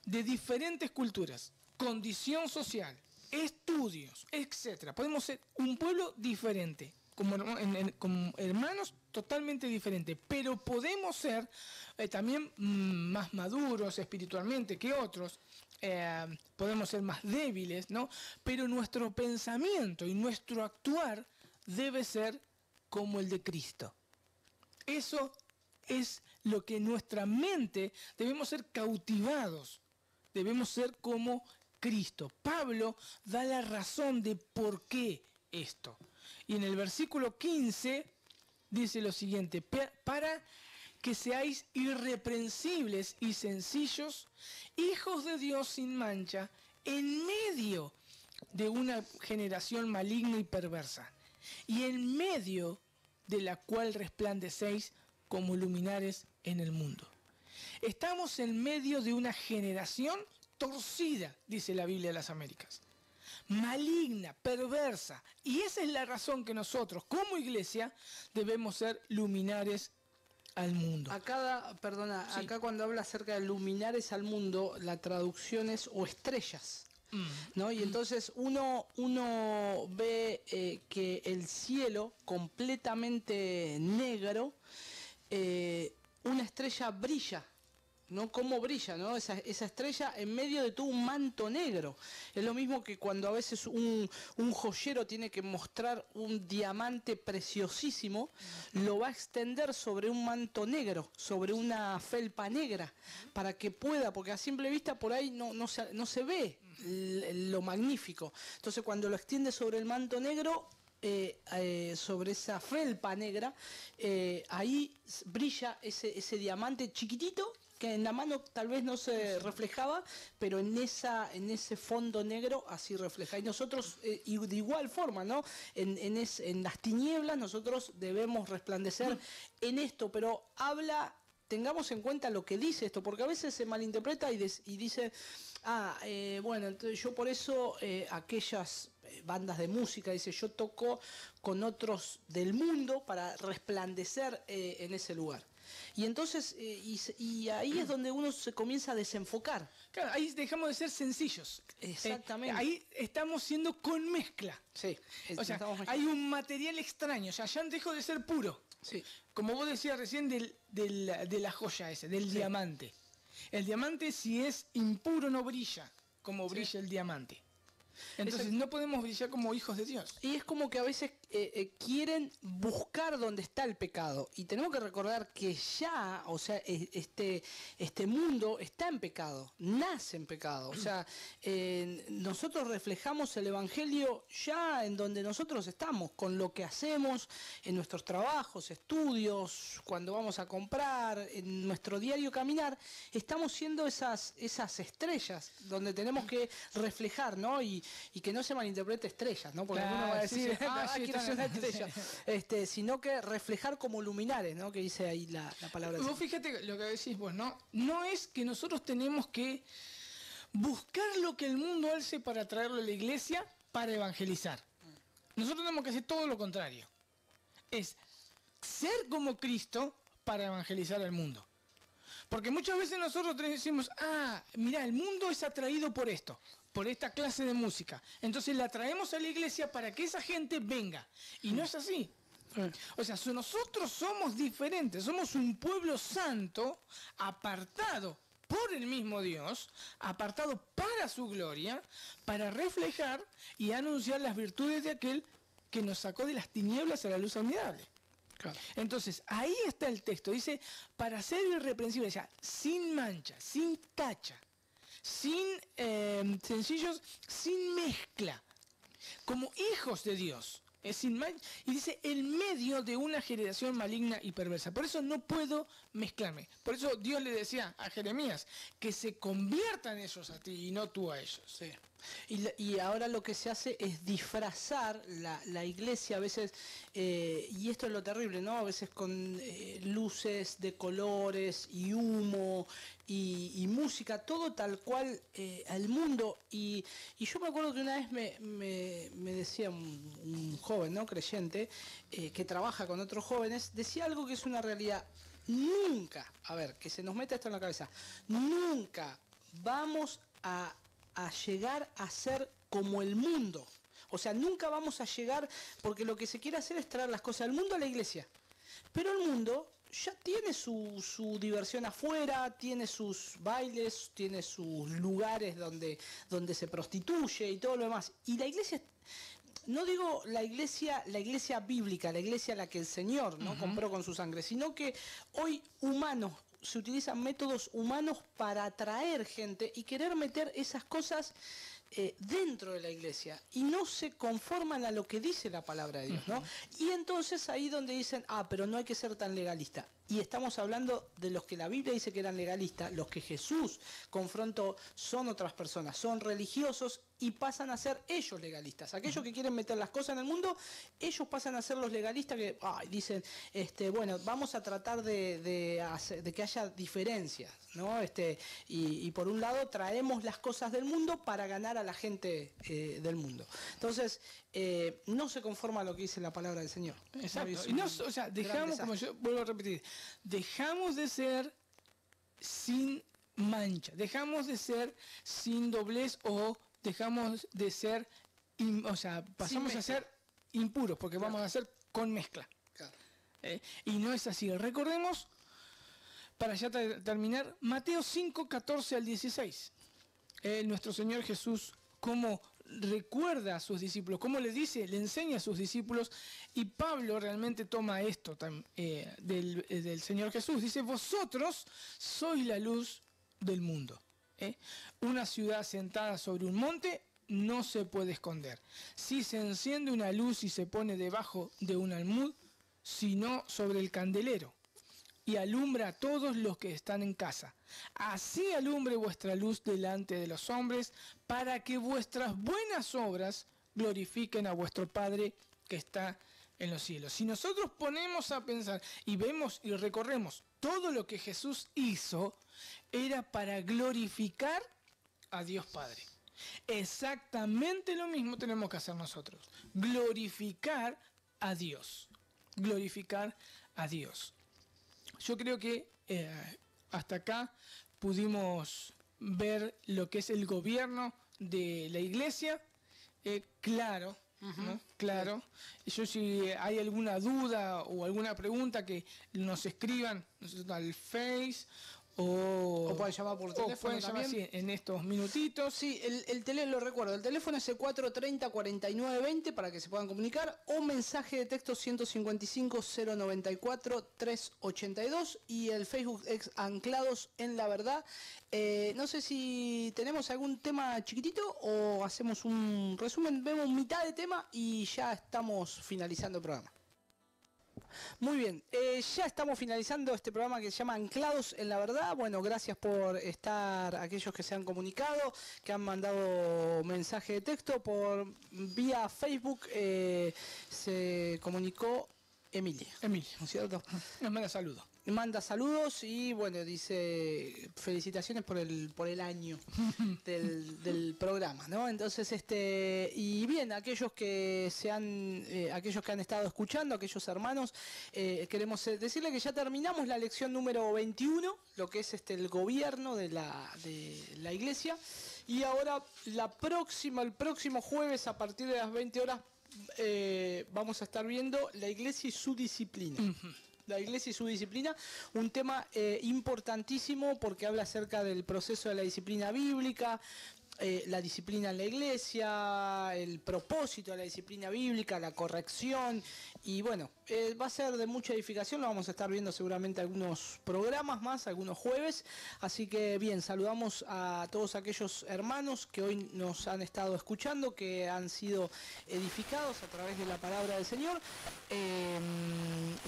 de diferentes culturas, condición social, estudios, etc. Podemos ser un pueblo diferente, como hermanos totalmente diferentes, pero podemos ser también más maduros espiritualmente que otros. Podemos ser más débiles, ¿no? Pero nuestro pensamiento y nuestro actuar debe ser como el de Cristo. Eso es lo que nuestra mente debemos ser cautivados, debemos ser como Cristo. Pablo da la razón de por qué esto. Y en el versículo 15 dice lo siguiente: para que seáis irreprensibles y sencillos, hijos de Dios sin mancha, en medio de una generación maligna y perversa, y en medio de la cual resplandecéis como luminares en el mundo. Estamos en medio de una generación torcida, dice la Biblia de las Américas, maligna, perversa, y esa es la razón que nosotros como iglesia debemos ser luminares al mundo. Acá cuando habla acerca de luminares al mundo, la traducción es o estrellas, ¿no? Y entonces uno ve que el cielo completamente negro, una estrella brilla, ¿no? ¿Cómo brilla, no? Esa estrella en medio de todo un manto negro. Es lo mismo que cuando a veces un joyero tiene que mostrar un diamante preciosísimo, lo va a extender sobre un manto negro, sobre una felpa negra, para que pueda, porque a simple vista por ahí no se ve lo magnífico. Entonces cuando lo extiende sobre el manto negro, sobre esa felpa negra, ahí brilla ese diamante chiquitito, que en la mano tal vez no se reflejaba, pero en ese fondo negro así refleja. Y nosotros, y de igual forma, ¿no? En las tinieblas nosotros debemos resplandecer en esto, pero tengamos en cuenta lo que dice esto, porque a veces se malinterpreta y dice, bueno, entonces yo por eso aquellas bandas de música, dice, yo toco con otros del mundo para resplandecer en ese lugar. Y entonces, y ahí es donde uno se comienza a desenfocar. Claro, ahí dejamos de ser sencillos. Exactamente. Ahí estamos siendo con mezcla. Sí. O sea, hay un material extraño, o sea, ya dejó de ser puro. Sí. Como vos decías recién de la joya del diamante. El diamante, si es impuro, no brilla como brilla el diamante. Entonces no podemos brillar como hijos de Dios. Y es como que a veces quieren buscar dónde está el pecado. Y tenemos que recordar que ya, o sea, este mundo está en pecado, nace en pecado. O sea, nosotros reflejamos el Evangelio ya en donde nosotros estamos, con lo que hacemos en nuestros trabajos, estudios, cuando vamos a comprar, en nuestro diario caminar, estamos siendo esas estrellas donde tenemos que reflejar, ¿no? Y que no se malinterprete estrellas, ¿no? Porque Claro, uno va a decir, sí, quiero ser una estrella. Sino que reflejar como luminares, ¿no? Que dice ahí la palabra. Vos fíjate lo que decís vos, ¿no? No es que nosotros tenemos que buscar lo que el mundo hace para traerlo a la iglesia para evangelizar. Nosotros tenemos que hacer todo lo contrario. Es ser como Cristo para evangelizar al mundo. Porque muchas veces nosotros decimos, mira, el mundo es atraído por esto, por esta clase de música. Entonces la traemos a la iglesia para que esa gente venga. Y no es así. O sea, nosotros somos diferentes, somos un pueblo santo, apartado por el mismo Dios, apartado para su gloria, para reflejar y anunciar las virtudes de aquel que nos sacó de las tinieblas a la luz admirable. Claro. Entonces, ahí está el texto, dice, para ser irreprensible, o sea, sin mancha, sin tacha, sin sencillos, sin mezcla, como hijos de Dios, es sin mancha, y dice, en medio de una generación maligna y perversa. Por eso no puedo mezclarme. Por eso Dios le decía a Jeremías, que se conviertan ellos a ti y no tú a ellos. Sí. Y ahora lo que se hace es disfrazar la iglesia a veces, y esto es lo terrible, ¿no? A veces con luces de colores y humo y música, todo tal cual al mundo. Y yo me acuerdo que una vez me decía un joven, ¿no? Creyente, que trabaja con otros jóvenes, decía algo que es una realidad. Nunca, a ver, que se nos meta esto en la cabeza, nunca vamos a llegar a ser como el mundo. O sea, nunca vamos a llegar, porque lo que se quiere hacer es traer las cosas del mundo a la iglesia. Pero el mundo ya tiene su diversión afuera, tiene sus bailes, tiene sus lugares donde se prostituye y todo lo demás. Y la iglesia, no digo la iglesia bíblica, la iglesia a la que el Señor, ¿no? compró con su sangre, sino que hoy se utilizan métodos humanos para atraer gente y querer meter esas cosas dentro de la iglesia y no se conforman a lo que dice la palabra de Dios, ¿no? Y entonces ahí donde dicen, pero no hay que ser tan legalista. Y estamos hablando de los que la Biblia dice que eran legalistas, los que Jesús confrontó son otras personas, son religiosos y pasan a ser ellos legalistas. Aquellos que quieren meter las cosas en el mundo, ellos pasan a ser los legalistas que dicen, bueno, vamos a tratar de que haya diferencias, ¿no? Y por un lado traemos las cosas del mundo para ganar a la gente del mundo. Entonces, no se conforma a lo que dice la palabra del Señor. Exacto. Y no, o sea, dejamos, como yo vuelvo a repetir, dejamos de ser sin mancha, dejamos de ser sin doblez o dejamos de ser, pasamos a ser impuros, porque vamos a ser con mezcla. Claro. Y no es así. Recordemos, para ya terminar, Mateo 5, 14 al 16. Nuestro Señor Jesús, cómo recuerda a sus discípulos, cómo le dice, le enseña a sus discípulos, y Pablo realmente toma esto del Señor Jesús. Dice, vosotros sois la luz del mundo. Una ciudad sentada sobre un monte no se puede esconder. Si se enciende una luz y se pone debajo de un almud, sino sobre el candelero, y alumbra a todos los que están en casa. Así alumbre vuestra luz delante de los hombres, para que vuestras buenas obras glorifiquen a vuestro Padre que está en los cielos. Si nosotros ponemos a pensar y vemos y recorremos todo lo que Jesús hizo, era para glorificar a Dios Padre. Exactamente lo mismo tenemos que hacer nosotros. Glorificar a Dios. Glorificar a Dios. Yo creo que hasta acá pudimos ver lo que es el gobierno de la iglesia. Claro, ¿no? Claro. Yo, si hay alguna duda o alguna pregunta, que nos escriban al Face o pueden llamar por teléfono pueden llamar, también. sí, en estos minutitos. Sí, lo recuerdo, el teléfono es el 430-4920 para que se puedan comunicar, o mensaje de texto 155-094-382, y el Facebook es Anclados en la Verdad. No sé si tenemos algún tema chiquitito o hacemos un resumen, vemos mitad de tema y ya estamos finalizando el programa. Muy bien, ya estamos finalizando este programa que se llama Anclados en la Verdad. Bueno, gracias por estar, aquellos que se han comunicado, que han mandado mensaje de texto vía Facebook. Se comunicó Emilia, ¿no es cierto? Nos manda saludos. Manda saludos y bueno, dice felicitaciones por el año del programa, ¿no? Entonces, y bien, aquellos que han estado escuchando, aquellos hermanos, queremos decirle que ya terminamos la lección número 21, lo que es el gobierno de la iglesia, y ahora el próximo jueves a partir de las 20 horas vamos a estar viendo la iglesia y su disciplina. La iglesia y su disciplina, un tema importantísimo porque habla acerca del proceso de la disciplina bíblica, la disciplina en la iglesia, el propósito de la disciplina bíblica, la corrección, y bueno, va a ser de mucha edificación. Lo vamos a estar viendo seguramente algunos programas más, algunos jueves, así que bien, saludamos a todos aquellos hermanos que hoy nos han estado escuchando, que han sido edificados a través de la palabra del Señor.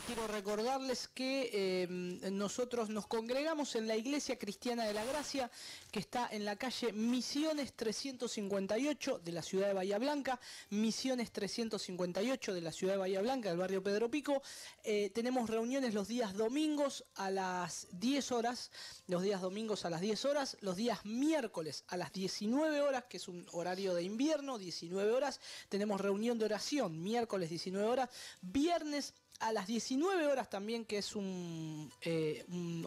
Quiero recordarles que nosotros nos congregamos en la Iglesia Cristiana de la Gracia, que está en la calle Misiones 358 de la ciudad de Bahía Blanca, Misiones 358 de la ciudad de Bahía Blanca, del barrio Pedro Pico. Tenemos reuniones los días domingos a las 10 horas, los días miércoles a las 19 horas, que es un horario de invierno, 19 horas, tenemos reunión de oración, miércoles 19 horas, viernes a las 19 horas también, que es un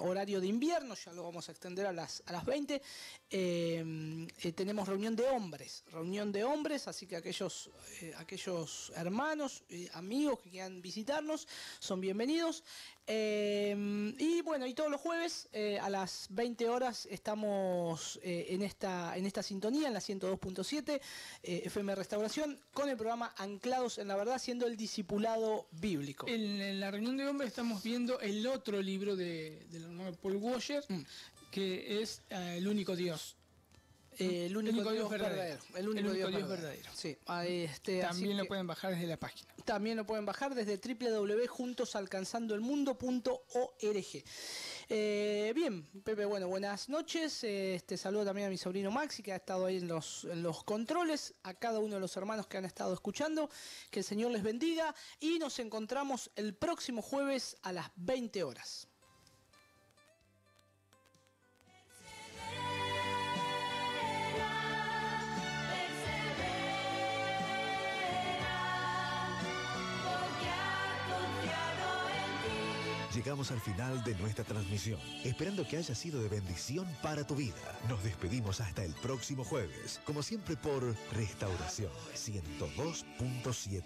horario de invierno, ya lo vamos a extender a las 20. Tenemos reunión de hombres, así que aquellos hermanos, amigos que quieran visitarnos, son bienvenidos. Y bueno, y todos los jueves a las 20 horas estamos en esta sintonía, en la 102.7 FM Restauración, con el programa Anclados en la Verdad, siendo el discipulado bíblico. En la reunión de hombres estamos viendo el otro libro del hermano Paul Washer, que es El único Dios. El único Dios verdadero. El único Dios verdadero. Sí. También lo pueden bajar desde la página. También lo pueden bajar desde www.juntosalcanzandoelmundo.org. Bien, Pepe, bueno, buenas noches. Saludo también a mi sobrino Maxi, que ha estado ahí en los controles, a cada uno de los hermanos que han estado escuchando. Que el Señor les bendiga y nos encontramos el próximo jueves a las 20 horas. Llegamos al final de nuestra transmisión, esperando que haya sido de bendición para tu vida. Nos despedimos hasta el próximo jueves, como siempre por Restauración 102.7.